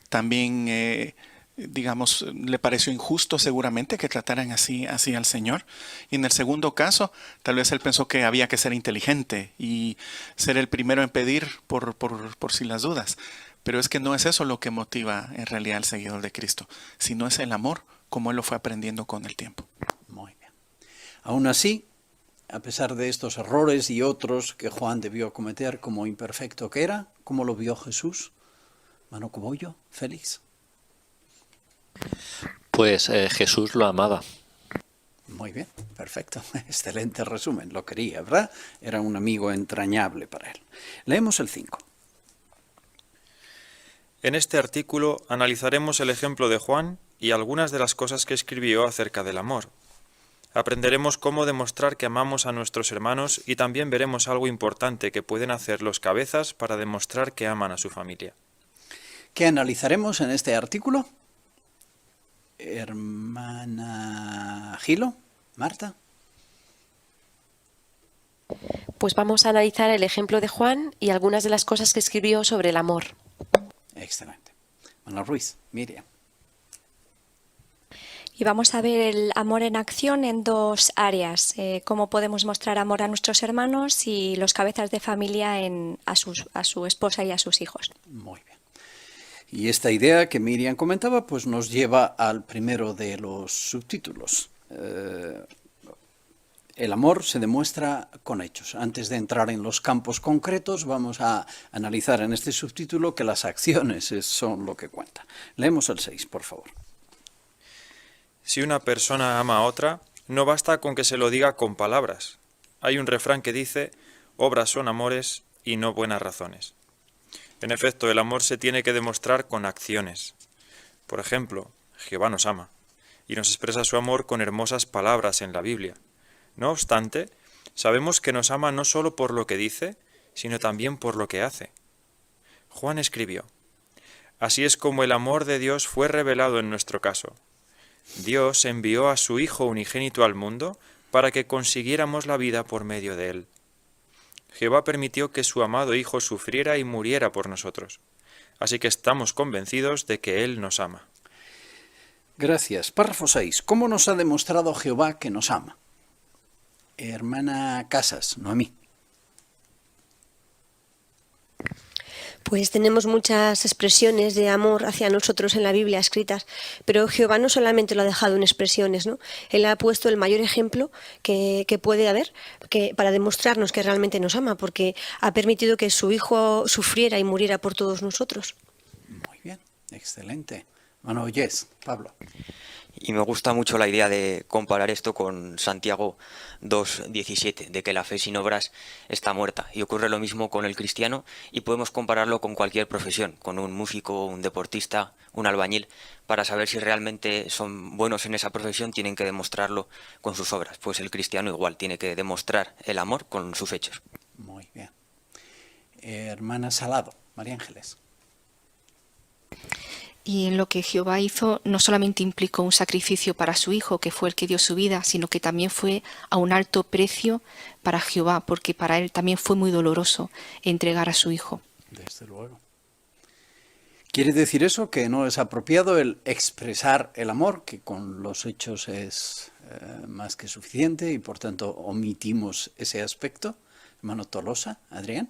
También, digamos, le pareció injusto seguramente que trataran así al Señor. Y en el segundo caso, tal vez él pensó que había que ser inteligente y ser el primero en pedir por si las dudas. Pero es que no es eso lo que motiva en realidad al seguidor de Cristo, sino es el amor, como él lo fue aprendiendo con el tiempo.
Muy bien. Aún así, a pesar de estos errores y otros que Juan debió cometer como imperfecto que era, ¿cómo lo vio Jesús? Mano Cobollo, Félix.
Pues Jesús lo amaba.
Muy bien, perfecto. Excelente resumen. Lo quería, ¿verdad? Era un amigo entrañable para él. Leemos el 5.
En este artículo analizaremos el ejemplo de Juan y algunas de las cosas que escribió acerca del amor. Aprenderemos cómo demostrar que amamos a nuestros hermanos y también veremos algo importante que pueden hacer los cabezas para demostrar que aman a su familia.
¿Qué analizaremos en este artículo? Hermana Gilo, Marta.
Pues vamos a analizar el ejemplo de Juan y algunas de las cosas que escribió sobre el amor.
Excelente. Ana Ruiz, Miriam.
Y vamos a ver el amor en acción en dos áreas, cómo podemos mostrar amor a nuestros hermanos y los cabezas de familia a su esposa y a sus hijos.
Muy bien. Y esta idea que Miriam comentaba pues nos lleva al primero de los subtítulos. El amor se demuestra con hechos. Antes de entrar en los campos concretos, vamos a analizar en este subtítulo que las acciones son lo que cuenta. Leemos el 6, por favor.
Si una persona ama a otra, no basta con que se lo diga con palabras. Hay un refrán que dice, obras son amores y no buenas razones. En efecto, el amor se tiene que demostrar con acciones. Por ejemplo, Jehová nos ama y nos expresa su amor con hermosas palabras en la Biblia. No obstante, sabemos que nos ama no solo por lo que dice, sino también por lo que hace. Juan escribió, así es como el amor de Dios fue revelado en nuestro caso. Dios envió a su Hijo unigénito al mundo para que consiguiéramos la vida por medio de él. Jehová permitió que su amado Hijo sufriera y muriera por nosotros. Así que estamos convencidos de que Él nos ama.
Gracias. Párrafo 6. ¿Cómo nos ha demostrado Jehová que nos ama? Hermana Casas, Noemí.
Pues tenemos muchas expresiones de amor hacia nosotros en la Biblia escritas, pero Jehová no solamente lo ha dejado en expresiones, ¿no? Él ha puesto el mayor ejemplo que puede haber para demostrarnos que realmente nos ama, porque ha permitido que su Hijo sufriera y muriera por todos nosotros.
Muy bien, excelente. Bueno, yes, Pablo.
Y me gusta mucho la idea de comparar esto con Santiago 2:17, de que la fe sin obras está muerta. Y ocurre lo mismo con el cristiano y podemos compararlo con cualquier profesión, con un músico, un deportista, un albañil. Para saber si realmente son buenos en esa profesión tienen que demostrarlo con sus obras. Pues el cristiano igual tiene que demostrar el amor con sus hechos.
Muy bien. Hermana Salado, María Ángeles.
Y en lo que Jehová hizo no solamente implicó un sacrificio para su Hijo, que fue el que dio su vida, sino que también fue a un alto precio para Jehová, porque para él también fue muy doloroso entregar a su Hijo.
Desde luego. ¿Quiere decir eso que no es apropiado el expresar el amor, que con los hechos es más que suficiente y por tanto omitimos ese aspecto? Hermano Tolosa, Adrián.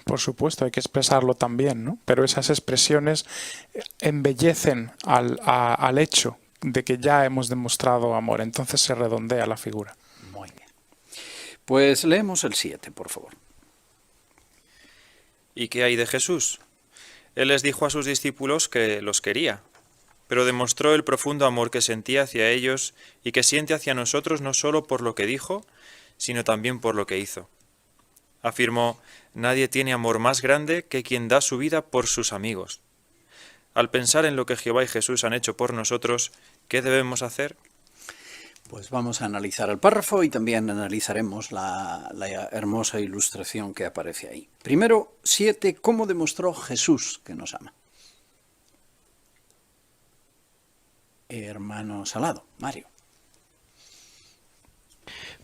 Por supuesto, hay que expresarlo también, ¿no? Pero esas expresiones embellecen al hecho de que ya hemos demostrado amor, entonces se redondea la figura.
Muy bien. Pues leemos el 7, por favor.
¿Y qué hay de Jesús? Él les dijo a sus discípulos que los quería, pero demostró el profundo amor que sentía hacia ellos y que siente hacia nosotros no solo por lo que dijo, sino también por lo que hizo. Afirmó: nadie tiene amor más grande que quien da su vida por sus amigos. Al pensar en lo que Jehová y Jesús han hecho por nosotros, ¿qué debemos hacer?
Pues vamos a analizar el párrafo y también analizaremos la hermosa ilustración que aparece ahí. Primero, 7. ¿Cómo demostró Jesús que nos ama? Hermano Salado, Mario.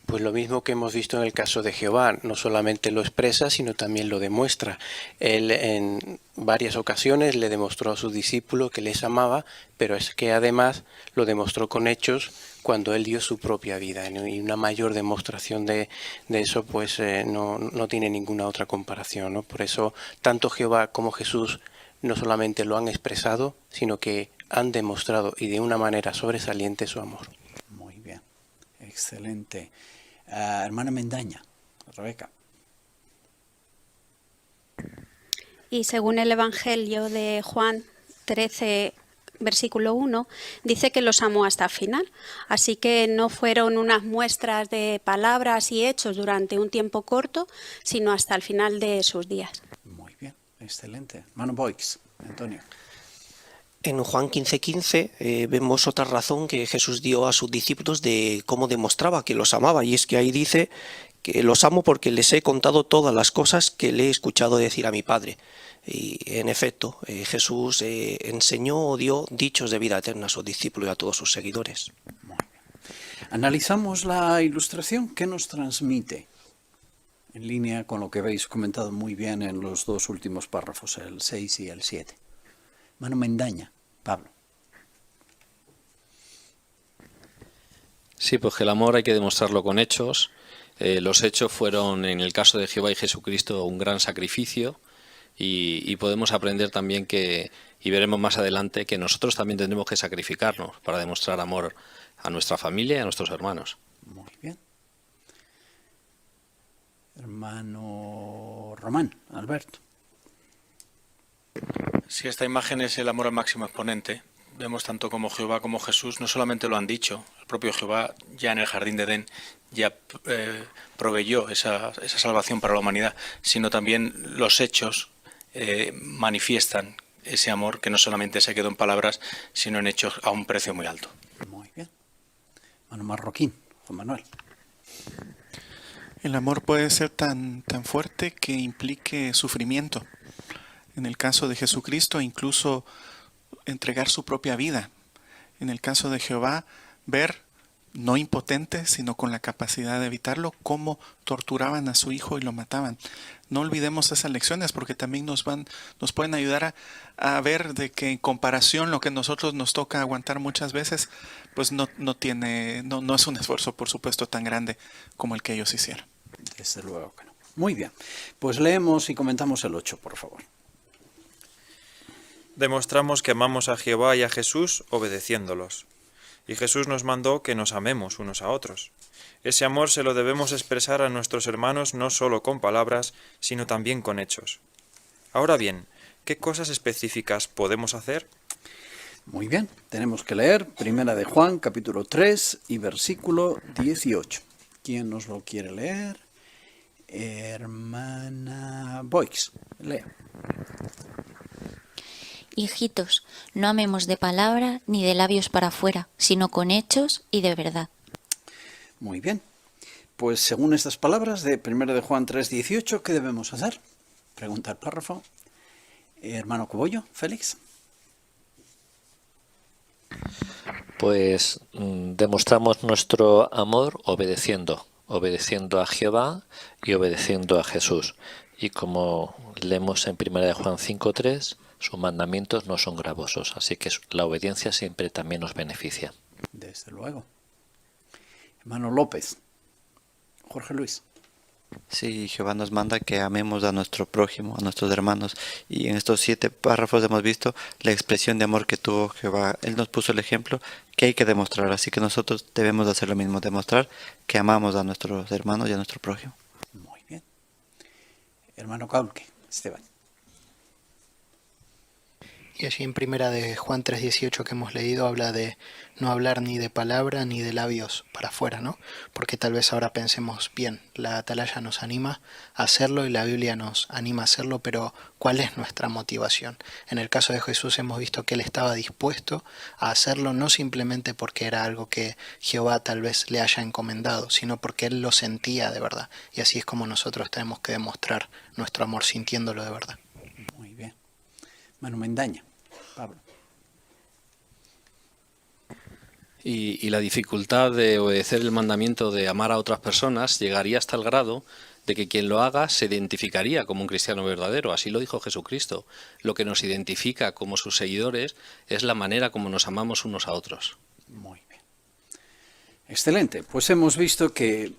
Pues lo mismo que hemos visto en el caso de Jehová, no solamente lo expresa, sino también lo demuestra. Él en varias ocasiones le demostró a sus discípulos que les amaba, pero es que además lo demostró con hechos cuando él dio su propia vida. Y una mayor demostración de eso pues no tiene ninguna otra comparación, ¿no? Por eso tanto Jehová como Jesús no solamente lo han expresado, sino que han demostrado y de una manera sobresaliente su amor.
Muy bien, excelente. Hermana Mendaña, Rebeca.
Y según el Evangelio de Juan 13, versículo 1, dice que los amó hasta el final. Así que no fueron unas muestras de palabras y hechos durante un tiempo corto, sino hasta el final de sus días.
Muy bien, excelente. Hermano Boix, Antonio.
En Juan 15:15 vemos otra razón que Jesús dio a sus discípulos de cómo demostraba que los amaba, y es que ahí dice que los amo porque les he contado todas las cosas que le he escuchado decir a mi Padre. Y en efecto, Jesús enseñó o dio dichos de vida eterna a sus discípulos y a todos sus seguidores.
Muy bien. Analizamos la ilustración. ¿Qué nos transmite? En línea con lo que habéis comentado muy bien en los dos últimos párrafos, el 6 y el 7. Hermano Mendaña. Pablo.
Sí, pues que el amor hay que demostrarlo con hechos. Los hechos fueron, en el caso de Jehová y Jesucristo, un gran sacrificio, y podemos aprender también que, y veremos más adelante, que nosotros también tendremos que sacrificarnos para demostrar amor a nuestra familia y a nuestros hermanos.
Muy bien. Hermano Román, Alberto.
Si esta imagen es el amor al máximo exponente, vemos tanto como Jehová como Jesús no solamente lo han dicho, el propio Jehová ya en el jardín de Edén ya proveyó esa salvación para la humanidad, sino también los hechos manifiestan ese amor que no solamente se quedó en palabras, sino en hechos a un precio muy alto.
Muy bien. Hermano Marroquín, Juan Manuel.
El amor puede ser tan fuerte que implique sufrimiento. En el caso de Jesucristo, incluso entregar su propia vida. En el caso de Jehová, ver, no impotente, sino con la capacidad de evitarlo, cómo torturaban a su hijo y lo mataban. No olvidemos esas lecciones porque también nos pueden ayudar a ver de que en comparación lo que nosotros nos toca aguantar muchas veces, pues no es un esfuerzo, por supuesto, tan grande como el que ellos hicieron.
Desde luego que no. Muy bien. Pues leemos y comentamos el 8, por favor.
Demostramos que amamos a Jehová y a Jesús obedeciéndolos. Y Jesús nos mandó que nos amemos unos a otros. Ese amor se lo debemos expresar a nuestros hermanos no solo con palabras, sino también con hechos. Ahora bien, ¿qué cosas específicas podemos hacer?
Muy bien, tenemos que leer Primera de Juan, capítulo 3 y versículo 18. ¿Quién nos lo quiere leer? Hermana Boix, lea.
Hijitos, no amemos de palabra ni de labios para afuera, sino con hechos y de verdad.
Muy bien. Pues según estas palabras de 1 de Juan 3:18, ¿qué debemos hacer? Pregunta el párrafo. Hermano Cobollo, Félix.
Pues demostramos nuestro amor obedeciendo a Jehová y obedeciendo a Jesús. Y como leemos en 1 de Juan 5:3, sus mandamientos no son gravosos, así que la obediencia siempre también nos beneficia.
Desde luego. Hermano López. Jorge Luis.
Sí, Jehová nos manda que amemos a nuestro prójimo, a nuestros hermanos. Y en estos 7 párrafos hemos visto la expresión de amor que tuvo Jehová. Él nos puso el ejemplo que hay que demostrar. Así que nosotros debemos hacer lo mismo, demostrar que amamos a nuestros hermanos y a nuestro prójimo.
Muy bien. Hermano Caulque, Esteban.
Y allí en primera de Juan 3:18 que hemos leído habla de no hablar ni de palabra ni de labios para afuera, ¿no? Porque tal vez ahora pensemos, bien, la atalaya nos anima a hacerlo y la Biblia nos anima a hacerlo, pero ¿cuál es nuestra motivación? En el caso de Jesús hemos visto que él estaba dispuesto a hacerlo no simplemente porque era algo que Jehová tal vez le haya encomendado, sino porque él lo sentía de verdad. Y así es como nosotros tenemos que demostrar nuestro amor sintiéndolo de verdad.
Muy bien. Manu Mendaña, Pablo.
Y la dificultad de obedecer el mandamiento de amar a otras personas llegaría hasta el grado de que quien lo haga se identificaría como un cristiano verdadero. Así lo dijo Jesucristo. Lo que nos identifica como sus seguidores es la manera como nos amamos unos a otros.
Muy bien. Excelente. Pues hemos visto que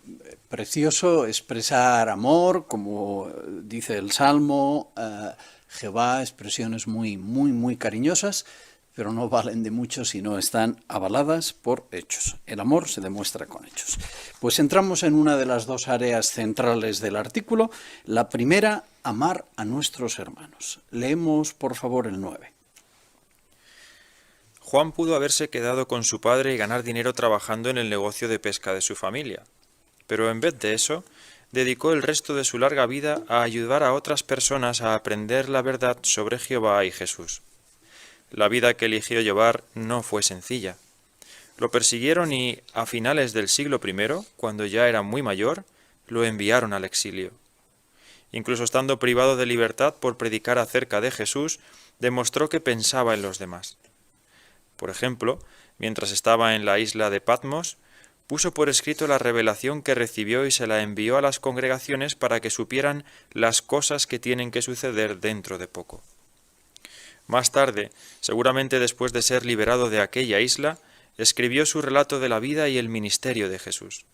precioso expresar amor, como dice el Salmo, Jehová, expresiones muy cariñosas, pero no valen de mucho si no están avaladas por hechos. El amor se demuestra con hechos. Pues entramos en una de las 2 áreas centrales del artículo. La primera, amar a nuestros hermanos. Leemos, por favor, el 9.
Juan pudo haberse quedado con su padre y ganar dinero trabajando en el negocio de pesca de su familia, pero en vez de eso, dedicó el resto de su larga vida a ayudar a otras personas a aprender la verdad sobre Jehová y Jesús. La vida que eligió llevar no fue sencilla. Lo persiguieron y, a finales del siglo I, cuando ya era muy mayor, lo enviaron al exilio. Incluso estando privado de libertad por predicar acerca de Jesús, demostró que pensaba en los demás. Por ejemplo, mientras estaba en la isla de Patmos, puso por escrito la revelación que recibió y se la envió a las congregaciones para que supieran las cosas que tienen que suceder dentro de poco. Más tarde, seguramente después de ser liberado de aquella isla, escribió su relato de la vida y el ministerio de Jesús.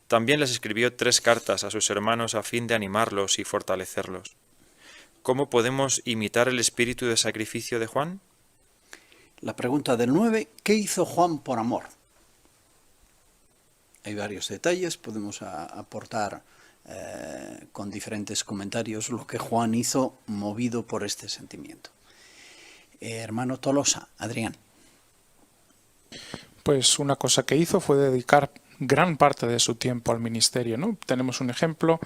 También les escribió 3 cartas a sus hermanos a fin de animarlos y fortalecerlos. ¿Cómo podemos imitar el espíritu de sacrificio de Juan?
La pregunta del 9, ¿qué hizo Juan por amor? Hay varios detalles, podemos aportar con diferentes comentarios lo que Juan hizo movido por este sentimiento. Hermano Tolosa, Adrián.
Pues una cosa que hizo fue dedicar gran parte de su tiempo al ministerio, ¿no? Tenemos un ejemplo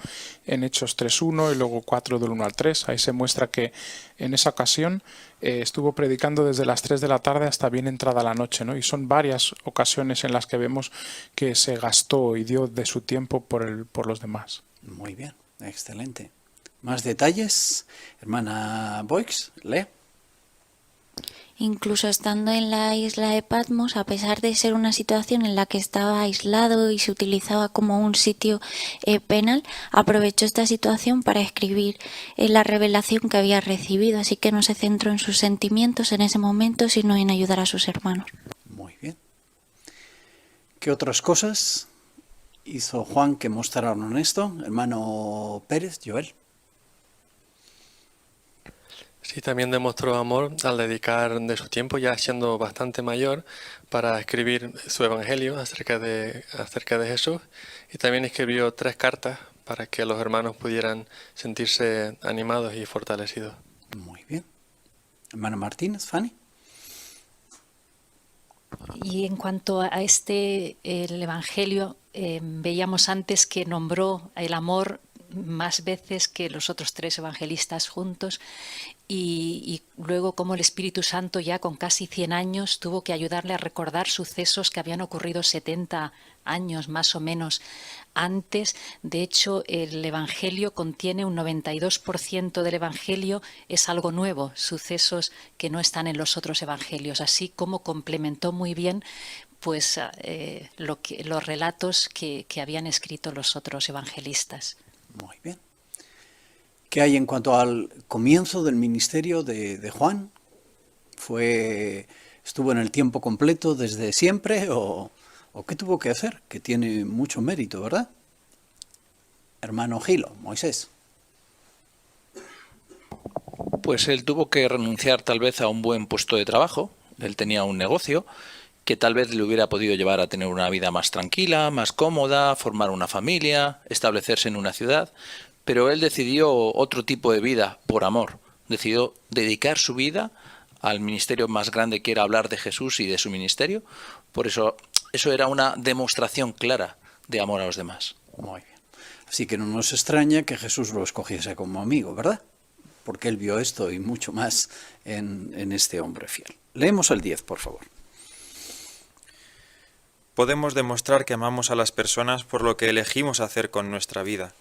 en Hechos 3.1 y luego 4 del 1 al 3. Ahí se muestra que en esa ocasión estuvo predicando desde las 3 de la tarde hasta bien entrada la noche, ¿no? Y son varias ocasiones en las que vemos que se gastó y dio de su tiempo por los demás.
Muy bien, excelente. ¿Más detalles? Hermana Boix, lee.
Incluso estando en la isla de Patmos, a pesar de ser una situación en la que estaba aislado y se utilizaba como un sitio penal, aprovechó esta situación para escribir la revelación que había recibido, así que no se centró en sus sentimientos en ese momento, sino en ayudar a sus hermanos.
Muy bien. ¿Qué otras cosas hizo Juan que mostraron esto? Hermano Pérez, Joel.
Sí, también demostró amor al dedicar de su tiempo, ya siendo bastante mayor, para escribir su evangelio acerca de Jesús, y también escribió 3 cartas para que los hermanos pudieran sentirse animados y fortalecidos.
Muy bien. Hermano Martínez, Fanny.
Y en cuanto a el evangelio, veíamos antes que nombró el amor más veces que los otros 3 evangelistas juntos, y luego como el Espíritu Santo ya con casi 100 años tuvo que ayudarle a recordar sucesos que habían ocurrido 70 años más o menos antes. De hecho, el Evangelio contiene un 92% del Evangelio es algo nuevo, sucesos que no están en los otros Evangelios, así como complementó muy bien pues los relatos que habían escrito los otros evangelistas.
Muy bien. ¿Qué hay en cuanto al comienzo del ministerio de Juan? ¿Estuvo en el tiempo completo desde siempre o qué tuvo que hacer? Que tiene mucho mérito, ¿verdad? Hermano Gilo, Moisés.
Pues él tuvo que renunciar tal vez a un buen puesto de trabajo. Él tenía un negocio que tal vez le hubiera podido llevar a tener una vida más tranquila, más cómoda, formar una familia, establecerse en una ciudad, pero él decidió otro tipo de vida por amor. Decidió dedicar su vida al ministerio más grande, que era hablar de Jesús y de su ministerio. Por eso era una demostración clara de amor a los demás.
Muy bien. Así que no nos extraña que Jesús lo escogiese como amigo, ¿verdad? Porque él vio esto y mucho más en este hombre fiel. Leemos el 10, por favor.
Podemos demostrar que amamos a las personas por lo que elegimos hacer con nuestra vida.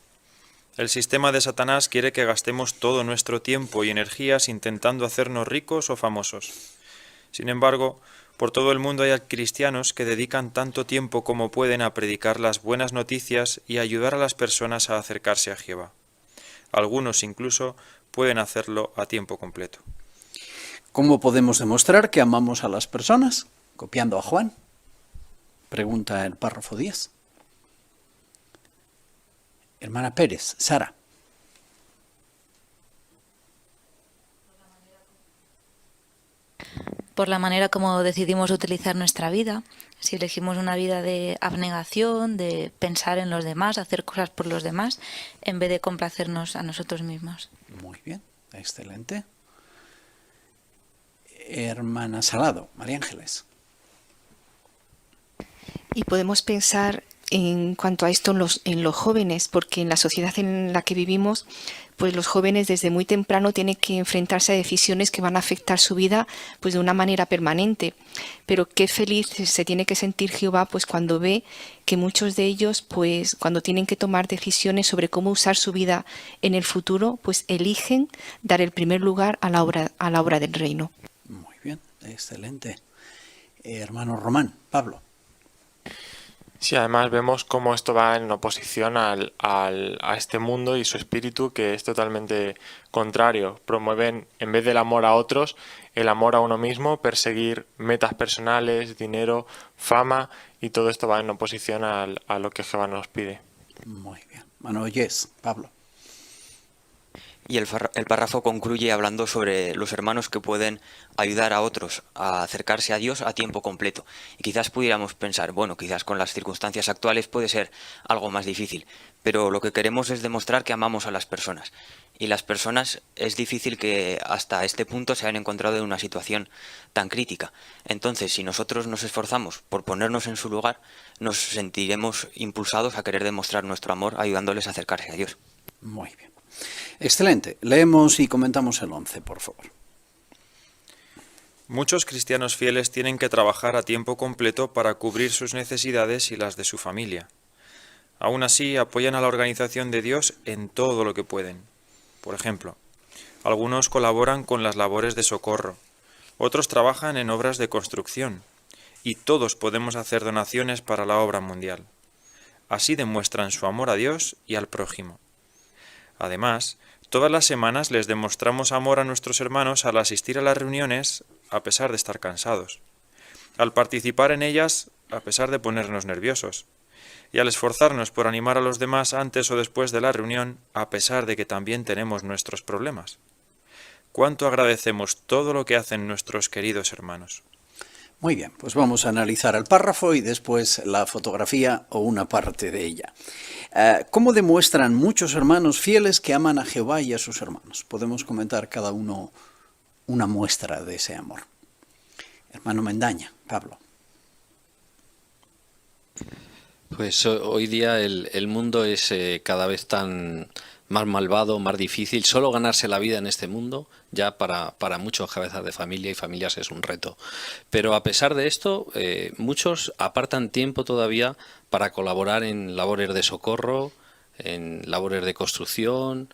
El sistema de Satanás quiere que gastemos todo nuestro tiempo y energías intentando hacernos ricos o famosos. Sin embargo, por todo el mundo hay cristianos que dedican tanto tiempo como pueden a predicar las buenas noticias y ayudar a las personas a acercarse a Jehová. Algunos incluso pueden hacerlo a tiempo completo.
¿Cómo podemos demostrar que amamos a las personas? Copiando a Juan. Pregunta el párrafo 10. Hermana Pérez, Sara.
Por la manera como decidimos utilizar nuestra vida, si elegimos una vida de abnegación, de pensar en los demás, hacer cosas por los demás, en vez de complacernos a nosotros mismos.
Muy bien, excelente. Hermana Salado, María Ángeles.
Y podemos pensar en cuanto a esto en los jóvenes, porque en la sociedad en la que vivimos, pues los jóvenes desde muy temprano tienen que enfrentarse a decisiones que van a afectar su vida pues de una manera permanente. Pero qué feliz se tiene que sentir Jehová pues cuando ve que muchos de ellos pues cuando tienen que tomar decisiones sobre cómo usar su vida en el futuro, pues eligen dar el primer lugar a la obra del reino.
Muy bien, excelente. Hermano Román, Pablo.
Sí, además vemos cómo esto va en oposición a este mundo y su espíritu, que es totalmente contrario. Promueven, en vez del amor a otros, el amor a uno mismo, perseguir metas personales, dinero, fama, y todo esto va en oposición a lo que Jehová nos pide.
Muy bien. Manoyes, Pablo.
Y el párrafo concluye hablando sobre los hermanos que pueden ayudar a otros a acercarse a Dios a tiempo completo. Y quizás pudiéramos pensar, bueno, quizás con las circunstancias actuales puede ser algo más difícil, pero lo que queremos es demostrar que amamos a las personas. Y las personas es difícil que hasta este punto se hayan encontrado en una situación tan crítica. Entonces, si nosotros nos esforzamos por ponernos en su lugar, nos sentiremos impulsados a querer demostrar nuestro amor ayudándoles a acercarse a Dios.
Muy bien. Excelente. Leemos y comentamos el 11, por favor.
Muchos cristianos fieles tienen que trabajar a tiempo completo para cubrir sus necesidades y las de su familia. Aún así, apoyan a la organización de Dios en todo lo que pueden. Por ejemplo, algunos colaboran con las labores de socorro, otros trabajan en obras de construcción, y todos podemos hacer donaciones para la obra mundial. Así demuestran su amor a Dios y al prójimo. Además, todas las semanas les demostramos amor a nuestros hermanos al asistir a las reuniones a pesar de estar cansados, al participar en ellas a pesar de ponernos nerviosos, y al esforzarnos por animar a los demás antes o después de la reunión a pesar de que también tenemos nuestros problemas. ¿Cuánto agradecemos todo lo que hacen nuestros queridos hermanos?
Muy bien, pues vamos a analizar el párrafo y después la fotografía o una parte de ella. ¿Cómo demuestran muchos hermanos fieles que aman a Jehová y a sus hermanos? Podemos comentar cada uno una muestra de ese amor. Hermano Mendaña, Pablo.
Pues hoy día el mundo es cada vez tan más malvado, más difícil. Solo ganarse la vida en este mundo ya para muchos cabezas de familia y familias es un reto. Pero a pesar de esto, muchos apartan tiempo todavía para colaborar en labores de socorro, en labores de construcción,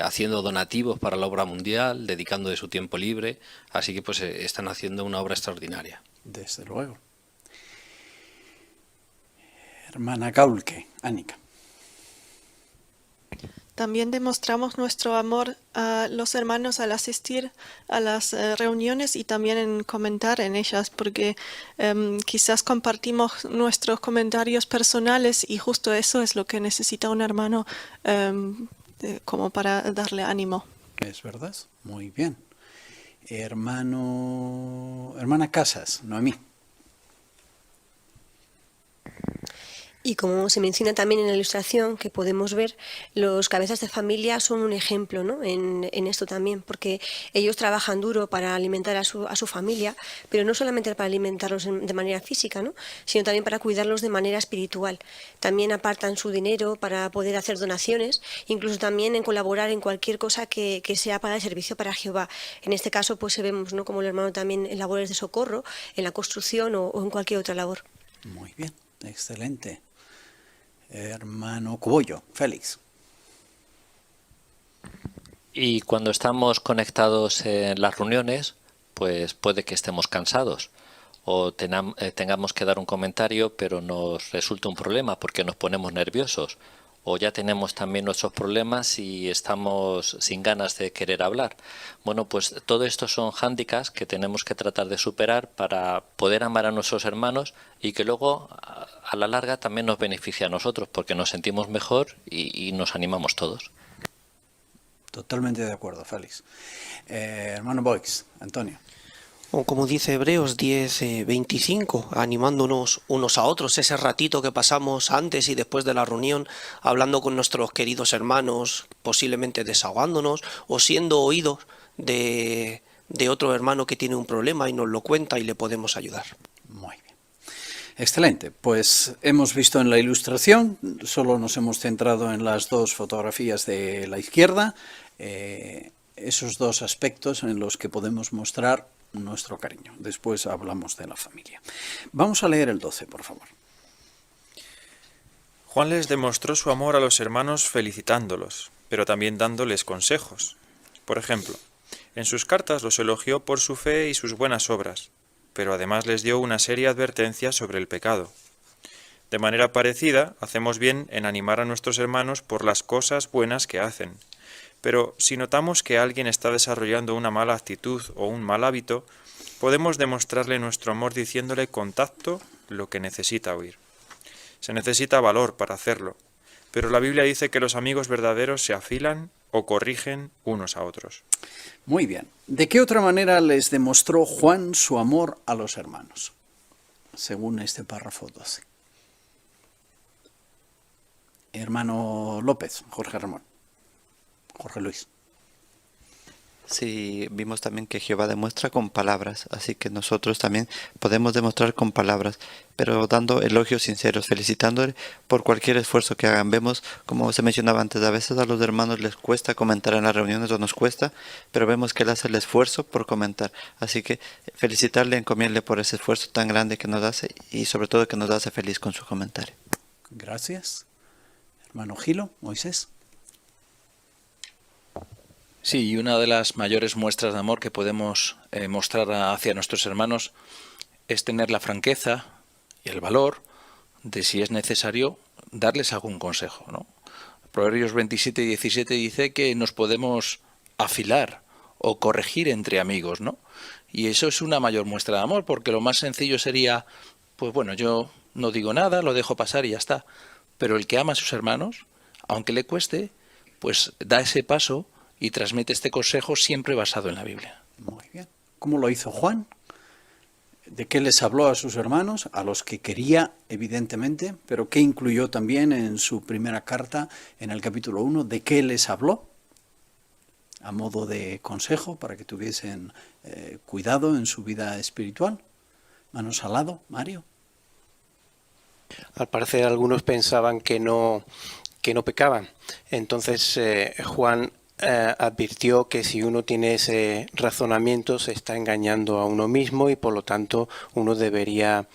haciendo donativos para la obra mundial, dedicando de su tiempo libre. Así que pues están haciendo una obra extraordinaria.
Desde luego. Hermana Gaulke, Ánica.
también demostramos nuestro amor a los hermanos al asistir a las reuniones y también en comentar en ellas, porque quizás compartimos nuestros comentarios personales y justo eso es lo que necesita un hermano como para darle ánimo.
Es verdad, muy bien. Hermana Casas, Noemí.
Y como se menciona también en la ilustración que podemos ver, los cabezas de familia son un ejemplo, ¿no? en esto también, porque ellos trabajan duro para alimentar a su familia, pero no solamente para alimentarlos de manera física, ¿no? Sino también para cuidarlos de manera espiritual. También apartan su dinero para poder hacer donaciones, incluso también en colaborar en cualquier cosa que sea para el servicio para Jehová. En este caso, pues vemos, ¿no?, como el hermano también en labores de socorro, en la construcción o en cualquier otra labor.
Muy bien, excelente. Hermano Cobollo, Félix.
Y cuando estamos conectados en las reuniones, pues puede que estemos cansados o tengamos que dar un comentario, pero nos resulta un problema porque nos ponemos nerviosos, o ya tenemos también nuestros problemas y estamos sin ganas de querer hablar. Bueno, pues todo esto son hándicaps que tenemos que tratar de superar para poder amar a nuestros hermanos y que luego a la larga también nos beneficia a nosotros porque nos sentimos mejor y nos animamos todos.
Totalmente de acuerdo, Félix. Hermano Boix, Antonio.
O como dice Hebreos 10:25, animándonos unos a otros, ese ratito que pasamos antes y después de la reunión, hablando con nuestros queridos hermanos, posiblemente desahogándonos o siendo oídos de otro hermano que tiene un problema y nos lo cuenta y le podemos ayudar.
Muy bien. Excelente. Pues hemos visto en la ilustración, solo nos hemos centrado en las dos fotografías de la izquierda, esos dos aspectos en los que podemos mostrar nuestro cariño. Después hablamos de la familia. Vamos a leer el 12, por favor.
Juan les demostró su amor a los hermanos felicitándolos, pero también dándoles consejos. Por ejemplo, en sus cartas los elogió por su fe y sus buenas obras, pero además les dio una seria advertencia sobre el pecado. De manera parecida, hacemos bien en animar a nuestros hermanos por las cosas buenas que hacen. Pero si notamos que alguien está desarrollando una mala actitud o un mal hábito, podemos demostrarle nuestro amor diciéndole con tacto lo que necesita oír. Se necesita valor para hacerlo, pero la Biblia dice que los amigos verdaderos se afilan o corrigen unos a otros.
Muy bien. ¿De qué otra manera les demostró Juan su amor a los hermanos? Según este párrafo 12. Hermano López, Jorge Ramón. Jorge Luis.
Sí, vimos también que Jehová demuestra con palabras, así que nosotros también podemos demostrar con palabras, pero dando elogios sinceros, felicitándole por cualquier esfuerzo que hagan. Vemos, como se mencionaba antes, a veces a los hermanos les cuesta comentar en las reuniones o nos cuesta, pero vemos que él hace el esfuerzo por comentar, así que felicitarle, encomiarle por ese esfuerzo tan grande que nos hace y sobre todo que nos hace feliz con su comentario.
Gracias. Hermano Gilo, Moisés.
Sí, y una de las mayores muestras de amor que podemos mostrar hacia nuestros hermanos es tener la franqueza y el valor de, si es necesario, darles algún consejo, ¿no? Proverbios 27:17 dice que nos podemos afilar o corregir entre amigos, ¿no? Y eso es una mayor muestra de amor, porque lo más sencillo sería, pues bueno, yo no digo nada, lo dejo pasar y ya está. Pero el que ama a sus hermanos, aunque le cueste, pues da ese paso y transmite este consejo siempre basado en la Biblia.
Muy bien. ¿Cómo lo hizo Juan? ¿De qué les habló a sus hermanos? A los que quería, evidentemente, pero ¿qué incluyó también en su primera carta, en el capítulo 1? ¿De qué les habló? A modo de consejo, para que tuviesen cuidado en su vida espiritual. Manos al lado, Mario.
Al parecer algunos pensaban que no pecaban. Entonces Juan advirtió que si uno tiene ese razonamiento se está engañando a uno mismo y por lo tanto uno debería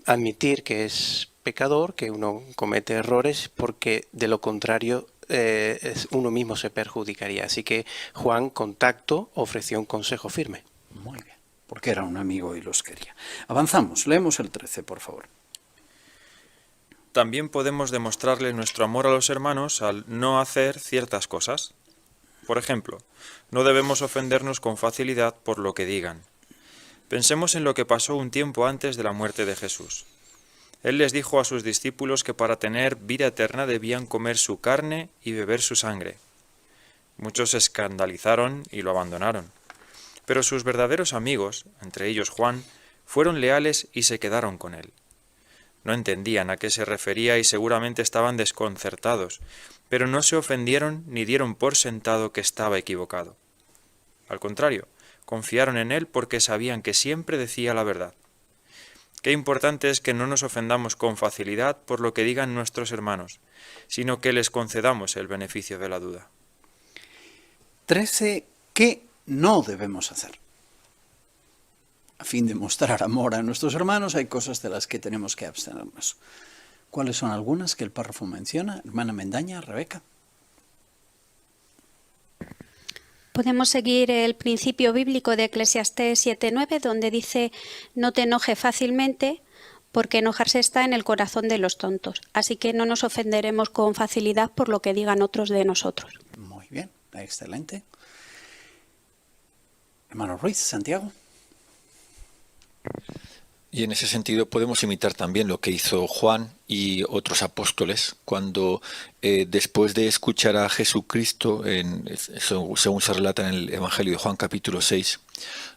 admitir que es pecador, que uno comete errores, porque de lo contrario uno mismo se perjudicaría. Así que Juan, con tacto, ofreció un consejo firme.
Muy bien, porque era un amigo y los quería. Avanzamos, leemos el 13, por favor.
también podemos demostrarle nuestro amor a los hermanos al no hacer ciertas cosas. Por ejemplo, no debemos ofendernos con facilidad por lo que digan. Pensemos en lo que pasó un tiempo antes de la muerte de Jesús. Él les dijo a sus discípulos que para tener vida eterna debían comer su carne y beber su sangre. Muchos se escandalizaron y lo abandonaron. Pero sus verdaderos amigos, entre ellos Juan, fueron leales y se quedaron con él. No entendían a qué se refería y seguramente estaban desconcertados, pero no se ofendieron ni dieron por sentado que estaba equivocado. Al contrario, confiaron en él porque sabían que siempre decía la verdad. Qué importante es que no nos ofendamos con facilidad por lo que digan nuestros hermanos, sino que les concedamos el beneficio de la duda.
13. ¿Qué no debemos hacer? A fin de mostrar amor a nuestros hermanos, hay cosas de las que tenemos que abstenernos. ¿Cuáles son algunas que el párrafo menciona? Hermana Mendaña, Rebeca.
Podemos seguir el principio bíblico de Eclesiastés 7:9, donde dice: no te enoje fácilmente, porque enojarse está en el corazón de los tontos. Así que no nos ofenderemos con facilidad por lo que digan otros de nosotros.
Muy bien, excelente. Hermano Ruiz, Santiago.
Y en ese sentido podemos imitar también lo que hizo Juan y otros apóstoles cuando después de escuchar a Jesucristo, según se relata en el Evangelio de Juan capítulo 6,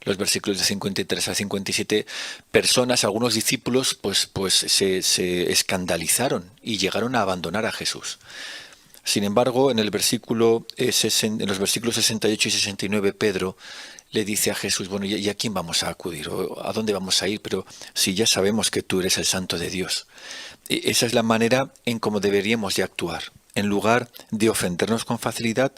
los versículos de 53 a 57, personas, algunos discípulos, pues se escandalizaron y llegaron a abandonar a Jesús. Sin embargo, en los versículos 68 y 69, Pedro le dice a Jesús: bueno, ¿y a quién vamos a acudir? ¿O a dónde vamos a ir? Pero si ya sabemos que tú eres el Santo de Dios. Esa es la manera en cómo deberíamos de actuar. En lugar de ofendernos con facilidad,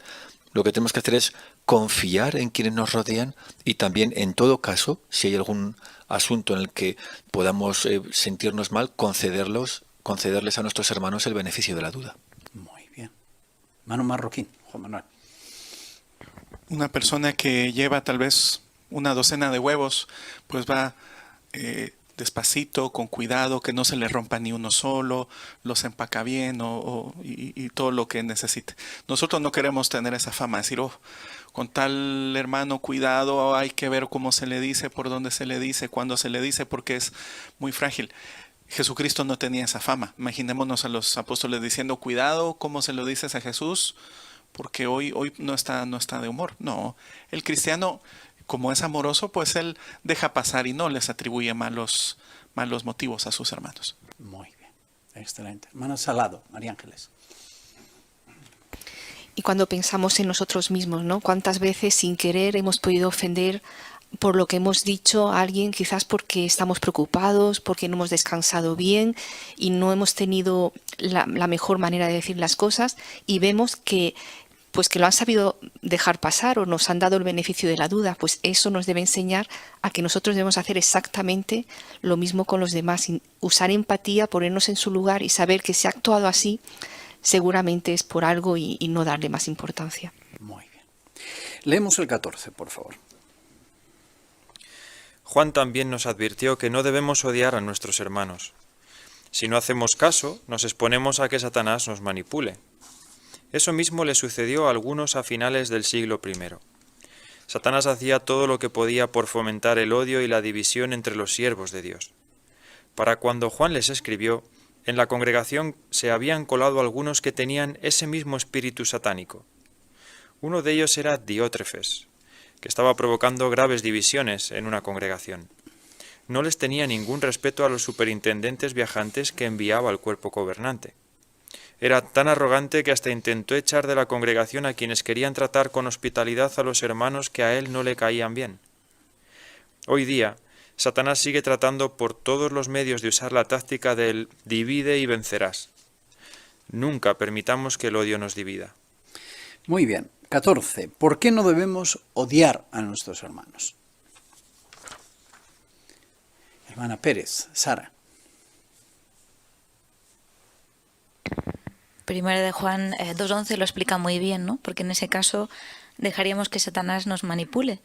lo que tenemos que hacer es confiar en quienes nos rodean y también, en todo caso, si hay algún asunto en el que podamos sentirnos mal, concederles a nuestros hermanos el beneficio de la duda.
Muy bien. Mano Marroquín, Juan Manuel.
Una persona que lleva tal vez una docena de huevos, pues va despacito, con cuidado, que no se le rompa ni uno solo, los empaca bien y todo lo que necesite. Nosotros no queremos tener esa fama, decir, con tal hermano, cuidado, hay que ver cómo se le dice, por dónde se le dice, cuándo se le dice, porque es muy frágil. Jesucristo no tenía esa fama. Imaginémonos a los apóstoles diciendo, cuidado, cómo se lo dices a Jesús, porque hoy no está de humor. No, el cristiano, como es amoroso, pues él deja pasar y no les atribuye malos motivos a sus hermanos.
Muy bien, excelente. Hermano Salado, María Ángeles.
Y cuando pensamos en nosotros mismos, ¿no? ¿Cuántas veces sin querer hemos podido ofender por lo que hemos dicho a alguien, quizás porque estamos preocupados, porque no hemos descansado bien y no hemos tenido la mejor manera de decir las cosas, y vemos que lo han sabido dejar pasar o nos han dado el beneficio de la duda? Pues eso nos debe enseñar a que nosotros debemos hacer exactamente lo mismo con los demás, usar empatía, ponernos en su lugar y saber que si ha actuado así, seguramente es por algo y no darle más importancia.
Muy bien. Leemos el 14, por favor.
Juan también nos advirtió que no debemos odiar a nuestros hermanos. Si no hacemos caso, nos exponemos a que Satanás nos manipule. Eso mismo le sucedió a algunos a finales del siglo I. Satanás hacía todo lo que podía por fomentar el odio y la división entre los siervos de Dios. Para cuando Juan les escribió, en la congregación se habían colado algunos que tenían ese mismo espíritu satánico. Uno de ellos era Diótrefes, que estaba provocando graves divisiones en una congregación. No les tenía ningún respeto a los superintendentes viajantes que enviaba al cuerpo gobernante. Era tan arrogante que hasta intentó echar de la congregación a quienes querían tratar con hospitalidad a los hermanos que a él no le caían bien. Hoy día, Satanás sigue tratando por todos los medios de usar la táctica del divide y vencerás. Nunca permitamos que el odio nos divida.
Muy bien. 14. ¿Por qué no debemos odiar a nuestros hermanos? Hermana Pérez, Sara.
Primera de Juan 2:11 lo explica muy bien, ¿no? Porque en ese caso dejaríamos que Satanás nos manipule.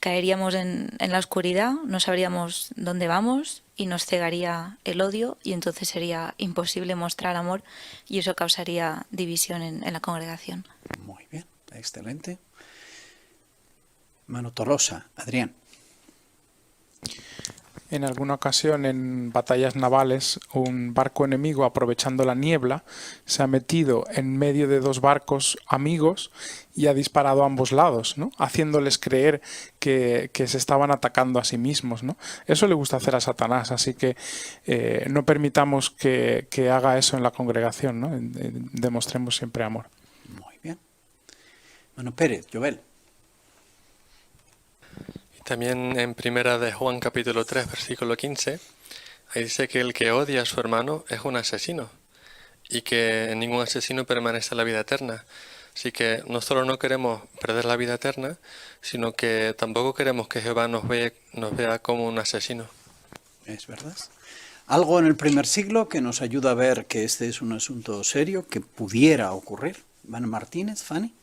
caeríamos en la oscuridad, no sabríamos dónde vamos y nos cegaría el odio y entonces sería imposible mostrar amor y eso causaría división en la congregación.
Muy bien, excelente. Mano Tolosa, Adrián.
En alguna ocasión, en batallas navales, un barco enemigo, aprovechando la niebla, se ha metido en medio de dos barcos amigos y ha disparado a ambos lados, ¿no? Haciéndoles creer que se estaban atacando a sí mismos, ¿no? Eso le gusta hacer a Satanás, así que no permitamos que haga eso en la congregación, ¿no? Demostremos siempre amor.
Muy bien. Mano Pérez, Joel.
También en Primera de Juan capítulo 3 versículo 15, ahí dice que el que odia a su hermano es un asesino y que ningún asesino permanece en la vida eterna. Así que no solo no queremos perder la vida eterna, sino que tampoco queremos que Jehová nos vea como un asesino.
Es verdad. Algo en el primer siglo que nos ayuda a ver que este es un asunto serio, que pudiera ocurrir. Van Martínez, Fanny.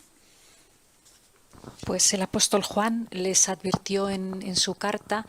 Pues el apóstol Juan les advirtió en su carta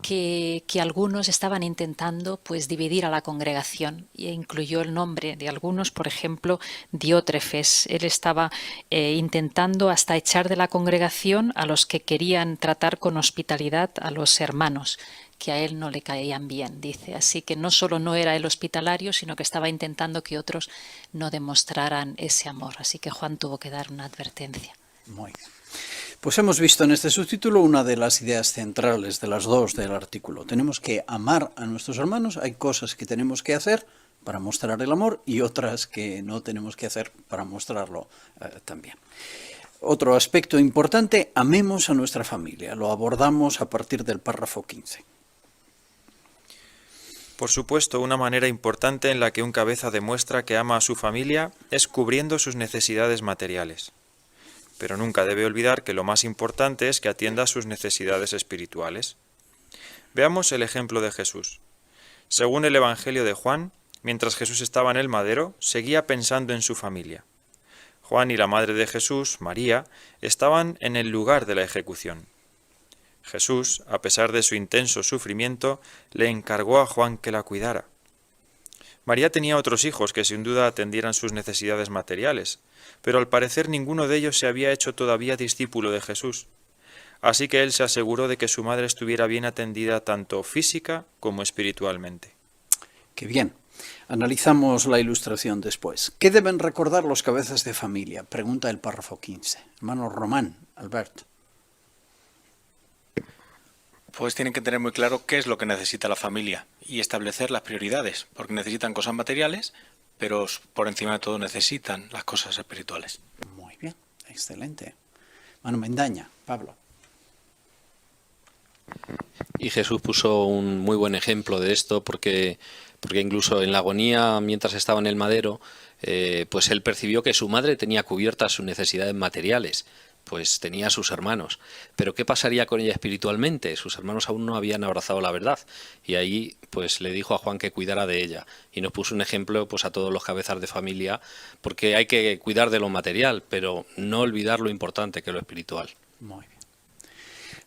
que algunos estaban intentando pues dividir a la congregación e incluyó el nombre de algunos, por ejemplo, Diótrefes. Él estaba intentando hasta echar de la congregación a los que querían tratar con hospitalidad a los hermanos, que a él no le caían bien, dice. Así que no solo no era el hospitalario, sino que estaba intentando que otros no demostraran ese amor. Así que Juan tuvo que dar una advertencia.
Muy bien. Pues hemos visto en este subtítulo una de las ideas centrales de las dos del artículo. Tenemos que amar a nuestros hermanos, hay cosas que tenemos que hacer para mostrar el amor y otras que no tenemos que hacer para mostrarlo también. Otro aspecto importante, amemos a nuestra familia. Lo abordamos a partir del párrafo 15.
Por supuesto, una manera importante en la que un cabeza demuestra que ama a su familia es cubriendo sus necesidades materiales. Pero nunca debe olvidar que lo más importante es que atienda sus necesidades espirituales. Veamos el ejemplo de Jesús. Según el Evangelio de Juan, mientras Jesús estaba en el madero, seguía pensando en su familia. Juan y la madre de Jesús, María, estaban en el lugar de la ejecución. Jesús, a pesar de su intenso sufrimiento, le encargó a Juan que la cuidara. María tenía otros hijos que sin duda atendieran sus necesidades materiales, pero al parecer ninguno de ellos se había hecho todavía discípulo de Jesús. Así que él se aseguró de que su madre estuviera bien atendida tanto física como espiritualmente.
Qué bien. Analizamos la ilustración después. ¿Qué deben recordar los cabezas de familia? Pregunta el párrafo 15. Hermano Román, Albert.
Pues tienen que tener muy claro qué es lo que necesita la familia y establecer las prioridades, porque necesitan cosas materiales, pero por encima de todo necesitan las cosas espirituales.
Muy bien, excelente. Mano Mendaña, Pablo.
Y Jesús puso un muy buen ejemplo de esto porque incluso en la agonía, mientras estaba en el madero, pues él percibió que su madre tenía cubiertas sus necesidades materiales, pues tenía a sus hermanos. Pero ¿qué pasaría con ella espiritualmente? Sus hermanos aún no habían abrazado la verdad. Y ahí pues le dijo a Juan que cuidara de ella. Y nos puso un ejemplo pues a todos los cabezas de familia, porque hay que cuidar de lo material, pero no olvidar lo importante que es lo espiritual.
Muy bien.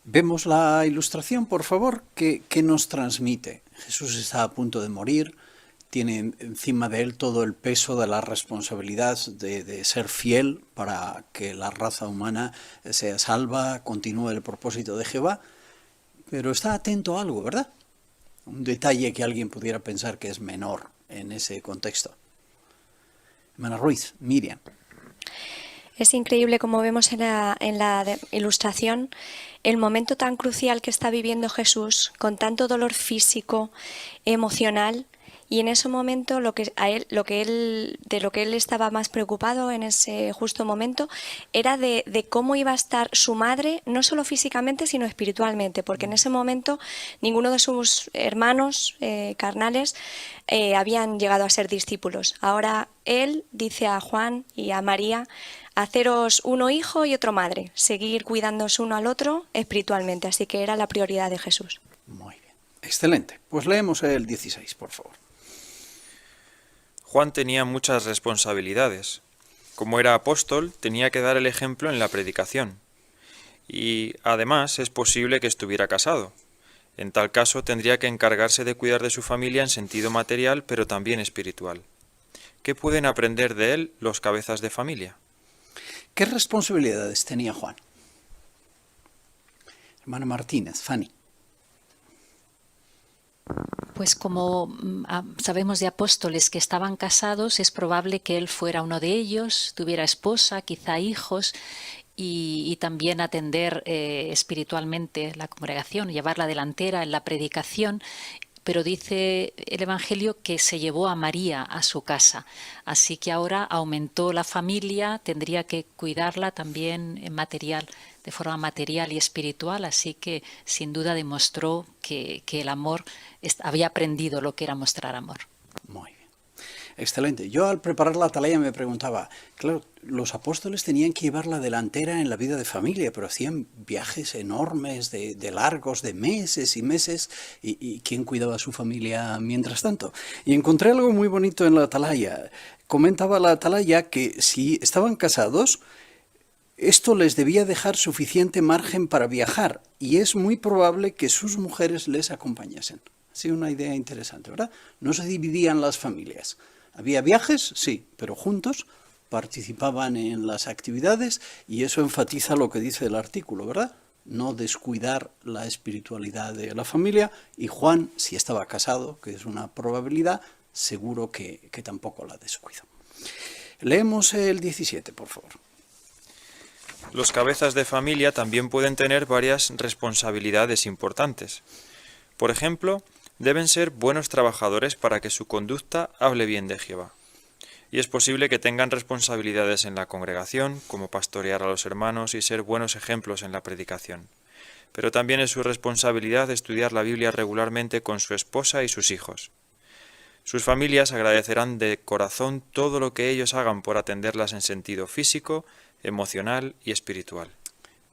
Vemos la ilustración, por favor, que nos transmite. Jesús está a punto de morir, tiene encima de él todo el peso de la responsabilidad de ser fiel para que la raza humana sea salva, continúe el propósito de Jehová, pero está atento a algo, ¿verdad? Un detalle que alguien pudiera pensar que es menor en ese contexto. Hermana Ruiz, Miriam.
Es increíble como vemos en la ilustración el momento tan crucial que está viviendo Jesús, con tanto dolor físico, emocional, y en ese momento de lo que él estaba más preocupado en ese justo momento era de cómo iba a estar su madre, no solo físicamente sino espiritualmente, porque en ese momento ninguno de sus hermanos carnales habían llegado a ser discípulos. Ahora él dice a Juan y a María: haceros uno hijo y otro madre, seguir cuidándose uno al otro espiritualmente. Así que era la prioridad de Jesús.
Muy bien, excelente. Pues leemos el 16, por favor.
Juan tenía muchas responsabilidades. Como era apóstol, tenía que dar el ejemplo en la predicación. Y además es posible que estuviera casado. En tal caso tendría que encargarse de cuidar de su familia en sentido material, pero también espiritual. ¿Qué pueden aprender de él los cabezas de familia?
¿Qué responsabilidades tenía Juan? Hermana Martínez, Fanny.
Pues como sabemos de apóstoles que estaban casados, es probable que él fuera uno de ellos, tuviera esposa, quizá hijos, y también atender espiritualmente la congregación, llevar la delantera en la predicación. Pero dice el Evangelio que se llevó a María a su casa, así que ahora aumentó la familia, tendría que cuidarla también de forma material y espiritual, así que sin duda demostró que el amor, había aprendido lo que era mostrar amor.
Muy bien. Excelente. Yo al preparar la atalaya me preguntaba, claro, los apóstoles tenían que llevar la delantera en la vida de familia, pero hacían viajes enormes, de largos, de meses y meses, y ¿quién cuidaba a su familia mientras tanto? Y encontré algo muy bonito en la atalaya. Comentaba la atalaya que si estaban casados, esto les debía dejar suficiente margen para viajar, y es muy probable que sus mujeres les acompañasen. Sí, una idea interesante, ¿verdad? No se dividían las familias. Había viajes, sí, pero juntos participaban en las actividades y eso enfatiza lo que dice el artículo, ¿verdad? No descuidar la espiritualidad de la familia, y Juan, si estaba casado, que es una probabilidad, seguro que tampoco la descuidó. Leemos el 17, por favor.
Los cabezas de familia también pueden tener varias responsabilidades importantes. Por ejemplo, deben ser buenos trabajadores para que su conducta hable bien de Jehová. Y es posible que tengan responsabilidades en la congregación, como pastorear a los hermanos y ser buenos ejemplos en la predicación. Pero también es su responsabilidad estudiar la Biblia regularmente con su esposa y sus hijos. Sus familias agradecerán de corazón todo lo que ellos hagan por atenderlas en sentido físico, emocional y espiritual.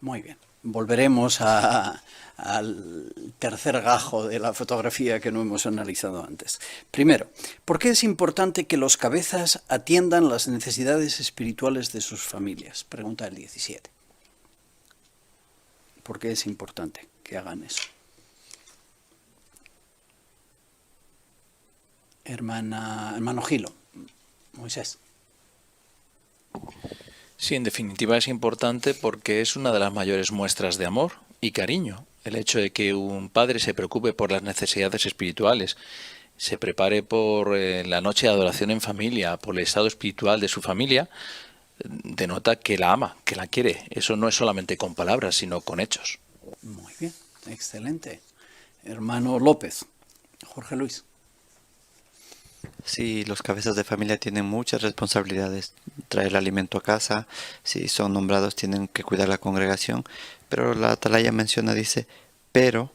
Muy bien. Volveremos al tercer gajo de la fotografía que no hemos analizado antes. Primero, ¿por qué es importante que los cabezas atiendan las necesidades espirituales de sus familias? Pregunta el 17. ¿Por qué es importante que hagan eso? Hermano Gilo, Moisés.
Sí, en definitiva es importante porque es una de las mayores muestras de amor y cariño. El hecho de que un padre se preocupe por las necesidades espirituales, se prepare por la noche de adoración en familia, por el estado espiritual de su familia, denota que la ama, que la quiere. Eso no es solamente con palabras, sino con hechos.
Muy bien, excelente. Hermano López, Jorge Luis.
Sí, los cabezas de familia tienen muchas responsabilidades. Traer el alimento a casa, si son nombrados tienen que cuidar la congregación, pero la atalaya menciona, dice, pero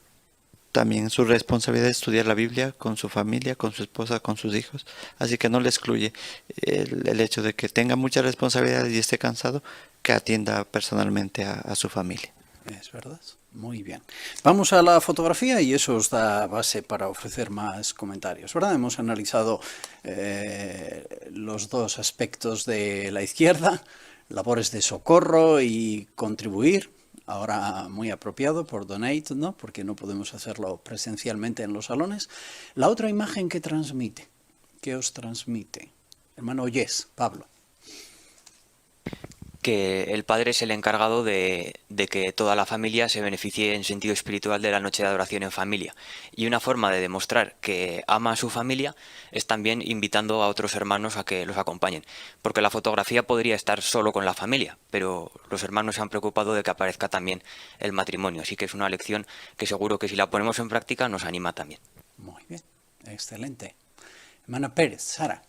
también su responsabilidad es estudiar la Biblia con su familia, con su esposa, con sus hijos, así que no le excluye el hecho de que tenga muchas responsabilidades y esté cansado, que atienda personalmente a su familia.
Es verdad. Muy bien. Vamos a la fotografía y eso os da base para ofrecer más comentarios, ¿verdad? Hemos analizado los dos aspectos de la izquierda, labores de socorro y contribuir, ahora muy apropiado por Donate, ¿no? Porque no podemos hacerlo presencialmente en los salones. La otra imagen que transmite, ¿qué os transmite? Hermano Oyes, Pablo.
Que el padre es el encargado de que toda la familia se beneficie en sentido espiritual de la noche de adoración en familia. Y una forma de demostrar que ama a su familia es también invitando a otros hermanos a que los acompañen. Porque la fotografía podría estar solo con la familia, pero los hermanos se han preocupado de que aparezca también el matrimonio. Así que es una lección que seguro que si la ponemos en práctica nos anima también.
Muy bien, excelente. Hermana Pérez, Sara.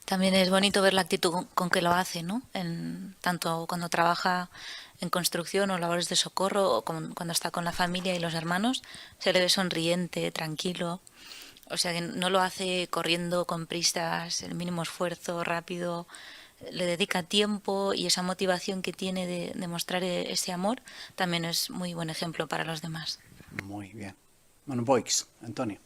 También es bonito ver la actitud con que lo hace, ¿no? Tanto cuando trabaja en construcción o labores de socorro o cuando está con la familia y los hermanos, se le ve sonriente, tranquilo. O sea que no lo hace corriendo con prisas, el mínimo esfuerzo, rápido. Le dedica tiempo y esa motivación que tiene de mostrar ese amor también es muy buen ejemplo para los demás.
Muy bien. Bueno, Boix, Antonio.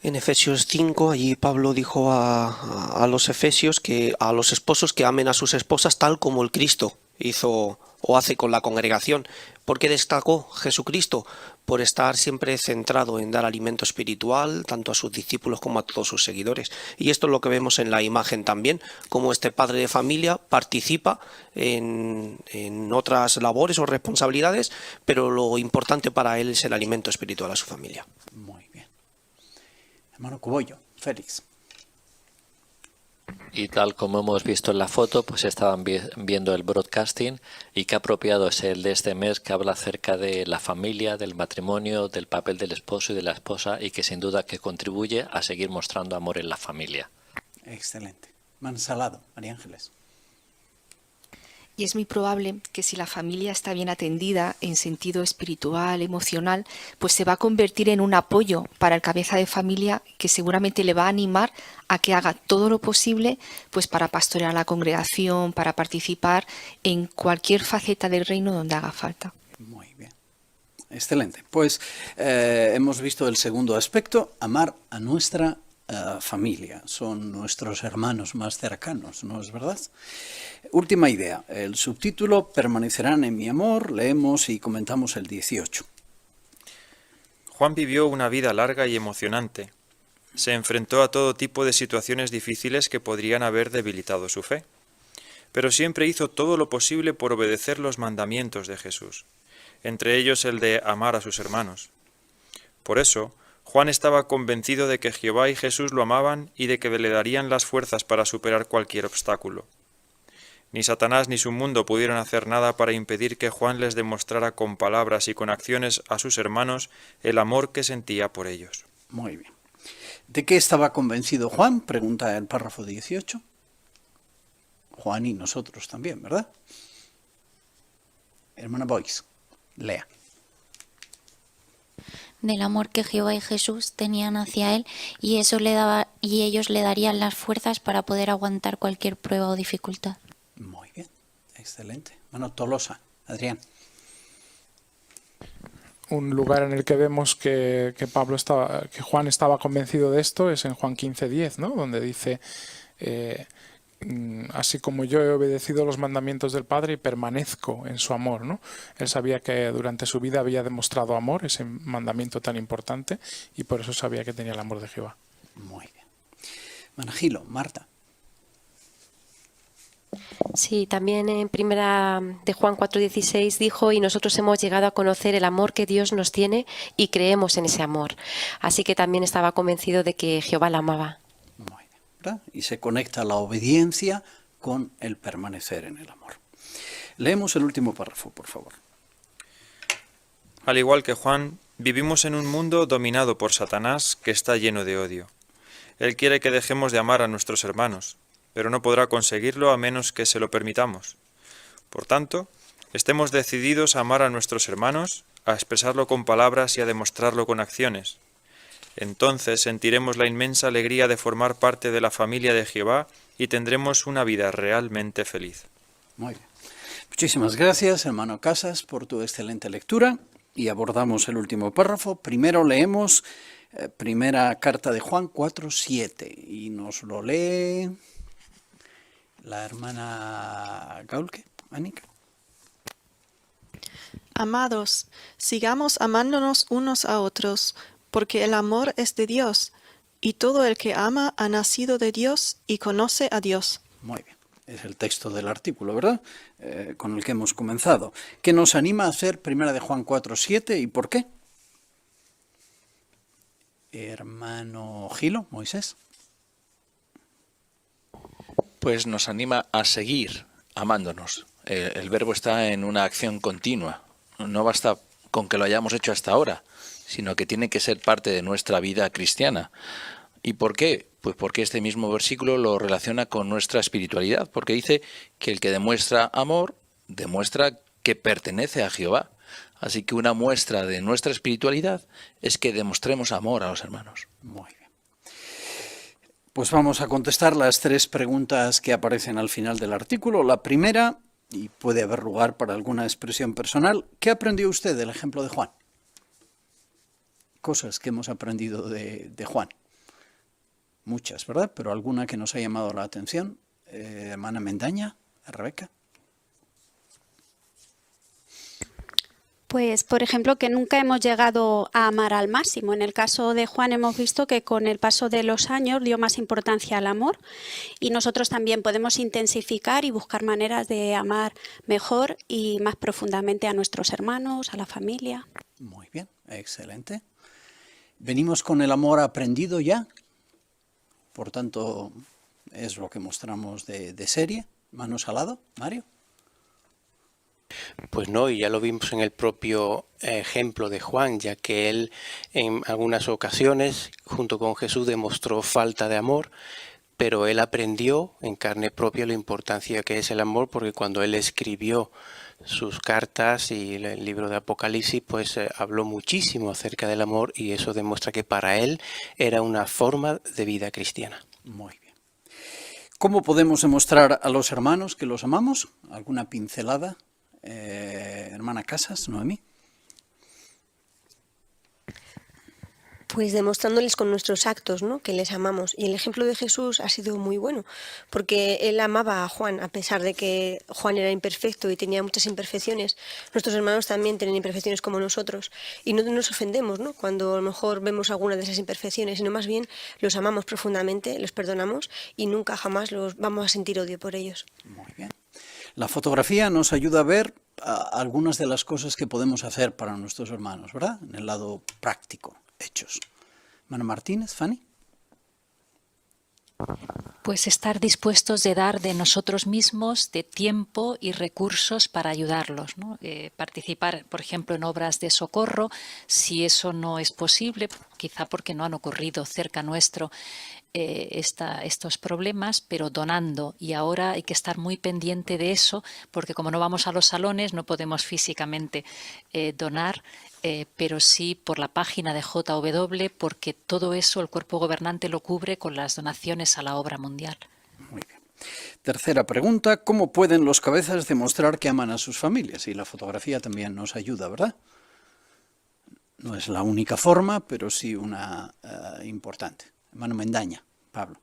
En Efesios 5, allí Pablo dijo a los efesios, que a los esposos que amen a sus esposas tal como el Cristo hizo o hace con la congregación. ¿Por qué destacó Jesucristo? Por estar siempre centrado en dar alimento espiritual tanto a sus discípulos como a todos sus seguidores. Y esto es lo que vemos en la imagen también, como este padre de familia participa en otras labores o responsabilidades, pero lo importante para él es el alimento espiritual a su familia.
Muy bien. Hermano Cubollo, Félix.
Y tal como hemos visto en la foto, pues estaban viendo el broadcasting, y qué apropiado es el de este mes, que habla acerca de la familia, del matrimonio, del papel del esposo y de la esposa, y que sin duda que contribuye a seguir mostrando amor en la familia.
Excelente. Mansalado, María Ángeles.
Y es muy probable que si la familia está bien atendida en sentido espiritual, emocional, pues se va a convertir en un apoyo para el cabeza de familia, que seguramente le va a animar a que haga todo lo posible pues para pastorear la congregación, para participar en cualquier faceta del reino donde haga falta.
Muy bien. Excelente. Pues hemos visto el segundo aspecto, amar a nuestra familia. Son nuestros hermanos más cercanos, ¿no es verdad? Última idea, el subtítulo Permanecerán en mi amor, leemos y comentamos el 18.
Juan vivió una vida larga y emocionante. Se enfrentó a todo tipo de situaciones difíciles que podrían haber debilitado su fe, pero siempre hizo todo lo posible por obedecer los mandamientos de Jesús, entre ellos el de amar a sus hermanos. Por eso, Juan estaba convencido de que Jehová y Jesús lo amaban y de que le darían las fuerzas para superar cualquier obstáculo. Ni Satanás ni su mundo pudieron hacer nada para impedir que Juan les demostrara con palabras y con acciones a sus hermanos el amor que sentía por ellos.
Muy bien. ¿De qué estaba convencido Juan? Pregunta el párrafo 18. Juan y nosotros también, ¿verdad? Hermana Boyce, lea.
Del amor que Jehová y Jesús tenían hacia él, y ellos le darían las fuerzas para poder aguantar cualquier prueba o dificultad.
Muy bien, excelente. Bueno, Tolosa, Adrián.
Un lugar en el que vemos que Juan estaba convencido de esto es en Juan 15:10, ¿no? Donde dice, así como yo he obedecido los mandamientos del Padre y permanezco en su amor, ¿no? Él sabía que durante su vida había demostrado amor, ese mandamiento tan importante, y por eso sabía que tenía el amor de Jehová.
Muy bien. Manajilo, Marta.
Sí, también en primera de Juan 4:16 dijo, y nosotros hemos llegado a conocer el amor que Dios nos tiene y creemos en ese amor. Así que también estaba convencido de que Jehová la amaba.
Muy bien, ¿verdad? Y se conecta la obediencia con el permanecer en el amor. Leemos el último párrafo, por favor.
Al igual que Juan, vivimos en un mundo dominado por Satanás que está lleno de odio. Él quiere que dejemos de amar a nuestros hermanos, pero no podrá conseguirlo a menos que se lo permitamos. Por tanto, estemos decididos a amar a nuestros hermanos, a expresarlo con palabras y a demostrarlo con acciones. Entonces sentiremos la inmensa alegría de formar parte de la familia de Jehová y tendremos una vida realmente feliz.
Muy bien. Muchísimas gracias, hermano Casas, por tu excelente lectura. Y abordamos el último párrafo. Primero leemos primera carta de Juan 4:7 y nos lo lee la hermana Gaulke, Anika.
Amados, sigamos amándonos unos a otros, porque el amor es de Dios, y todo el que ama ha nacido de Dios y conoce a Dios.
Muy bien, es el texto del artículo, ¿verdad? Con el que hemos comenzado. ¿Qué nos anima a hacer primera de Juan 4:7 y por qué? Hermano Gilo, Moisés.
Pues nos anima a seguir amándonos. El verbo está en una acción continua. No basta con que lo hayamos hecho hasta ahora, sino que tiene que ser parte de nuestra vida cristiana. ¿Y por qué? Pues porque este mismo versículo lo relaciona con nuestra espiritualidad, porque dice que el que demuestra amor, demuestra que pertenece a Jehová. Así que una muestra de nuestra espiritualidad es que demostremos amor a los hermanos.
Muy bien. Pues vamos a contestar las tres preguntas que aparecen al final del artículo. La primera, y puede haber lugar para alguna expresión personal, ¿qué aprendió usted del ejemplo de Juan? Cosas que hemos aprendido de Juan. Muchas, ¿verdad? Pero alguna que nos ha llamado la atención. Hermana Mendaña, Rebeca.
Pues, por ejemplo, que nunca hemos llegado a amar al máximo. En el caso de Juan hemos visto que con el paso de los años dio más importancia al amor y nosotros también podemos intensificar y buscar maneras de amar mejor y más profundamente a nuestros hermanos, a la familia.
Muy bien, excelente. Venimos con el amor aprendido ya, por tanto es lo que mostramos de serie. Manos al lado, Mario.
Pues no, y ya lo vimos en el propio ejemplo de Juan, ya que él en algunas ocasiones, junto con Jesús, demostró falta de amor, pero él aprendió en carne propia la importancia que es el amor, porque cuando él escribió sus cartas y el libro de Apocalipsis, pues habló muchísimo acerca del amor y eso demuestra que para él era una forma de vida cristiana.
Muy bien. ¿Cómo podemos demostrar a los hermanos que los amamos? ¿Alguna pincelada? Hermana Casas, Noemí.
Pues demostrándoles con nuestros actos, ¿no?, que les amamos. Y el ejemplo de Jesús ha sido muy bueno, porque él amaba a Juan, a pesar de que Juan era imperfecto y tenía muchas imperfecciones. Nuestros hermanos también tienen imperfecciones como nosotros. Y no nos ofendemos, ¿no?, cuando a lo mejor vemos alguna de esas imperfecciones, sino más bien los amamos profundamente, los perdonamos y nunca jamás los vamos a sentir odio por ellos.
Muy bien. La fotografía nos ayuda a ver algunas de las cosas que podemos hacer para nuestros hermanos, ¿verdad? En el lado práctico, hechos. Hermana Martínez, Fanny.
Pues estar dispuestos de dar de nosotros mismos, de tiempo y recursos para ayudarlos, ¿no? Participar, por ejemplo, en obras de socorro, si eso no es posible, quizá porque no han ocurrido cerca nuestro estos problemas, pero donando. Y ahora hay que estar muy pendiente de eso, porque como no vamos a los salones, no podemos físicamente donar, pero sí por la página de JW, porque todo eso el cuerpo gobernante lo cubre con las donaciones a la obra mundial.
Muy bien. Tercera pregunta, ¿cómo pueden los cabezas demostrar que aman a sus familias? Y la fotografía también nos ayuda, ¿verdad? No es la única forma, pero sí una importante. Hermano Mendaña, Pablo.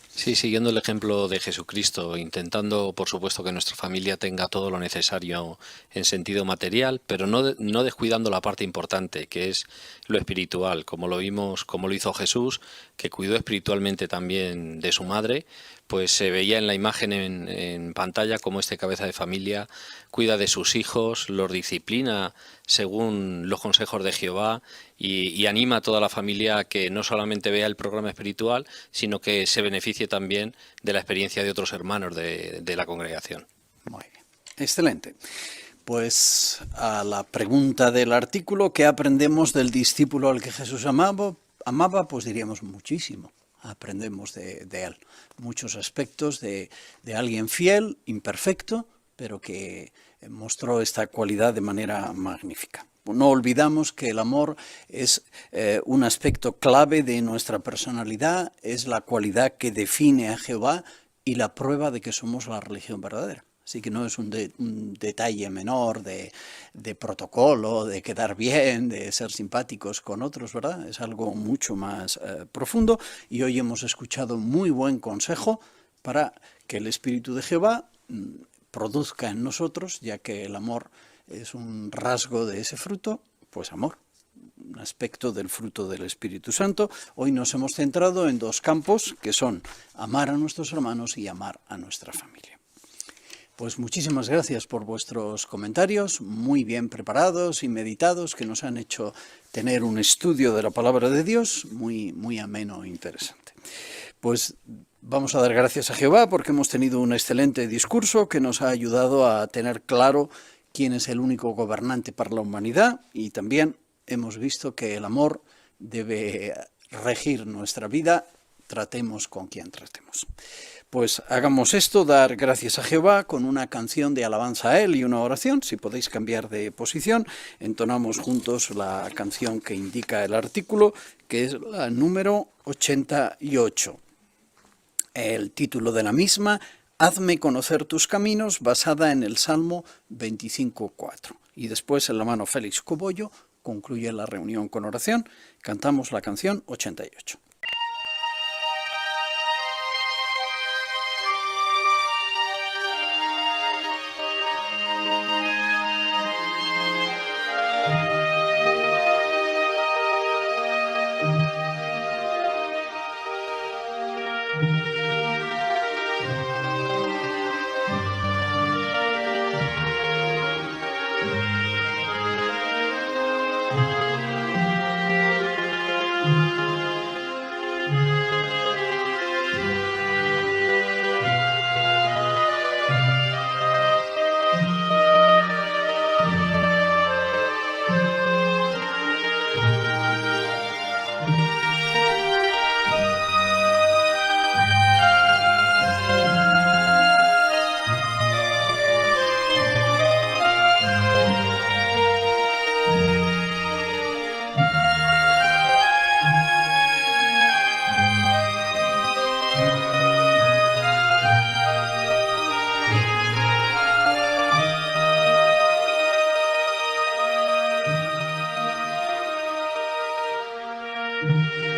Sí, siguiendo el ejemplo de Jesucristo, intentando, por supuesto, que nuestra familia tenga todo lo necesario en sentido material, pero no descuidando la parte importante, que es lo espiritual, como lo vimos, como lo hizo Jesús, que cuidó espiritualmente también de su madre, pues se veía en la imagen en pantalla cómo este cabeza de familia cuida de sus hijos, los disciplina según los consejos de Jehová y anima a toda la familia a que no solamente vea el programa espiritual, sino que se beneficie también de la experiencia de otros hermanos de la congregación.
Muy bien, excelente. Pues a la pregunta del artículo, ¿qué aprendemos del discípulo al que Jesús amaba? Pues diríamos muchísimo. Aprendemos de él muchos aspectos de alguien fiel, imperfecto, pero que mostró esta cualidad de manera magnífica. No olvidamos que el amor es un aspecto clave de nuestra personalidad, es la cualidad que define a Jehová y la prueba de que somos la religión verdadera. Así que no es un detalle menor de protocolo, de quedar bien, de ser simpáticos con otros, ¿verdad? Es algo mucho más profundo y hoy hemos escuchado muy buen consejo para que el Espíritu de Jehová produzca en nosotros, ya que el amor es un rasgo de ese fruto, pues amor, un aspecto del fruto del Espíritu Santo. Hoy nos hemos centrado en dos campos que son amar a nuestros hermanos y amar a nuestra familia. Pues muchísimas gracias por vuestros comentarios, muy bien preparados y meditados, que nos han hecho tener un estudio de la palabra de Dios muy ameno e interesante. Pues vamos a dar gracias a Jehová porque hemos tenido un excelente discurso que nos ha ayudado a tener claro quién es el único gobernante para la humanidad y también hemos visto que el amor debe regir nuestra vida, tratemos con quien tratemos. Pues hagamos esto, dar gracias a Jehová con una canción de alabanza a Él y una oración. Si podéis cambiar de posición, entonamos juntos la canción que indica el artículo, que es la número 88. El título de la misma, Hazme conocer tus caminos, basada en el Salmo 25:4. Y después el hermano Félix Cobollo concluye la reunión con oración. Cantamos la canción 88.
Thank you.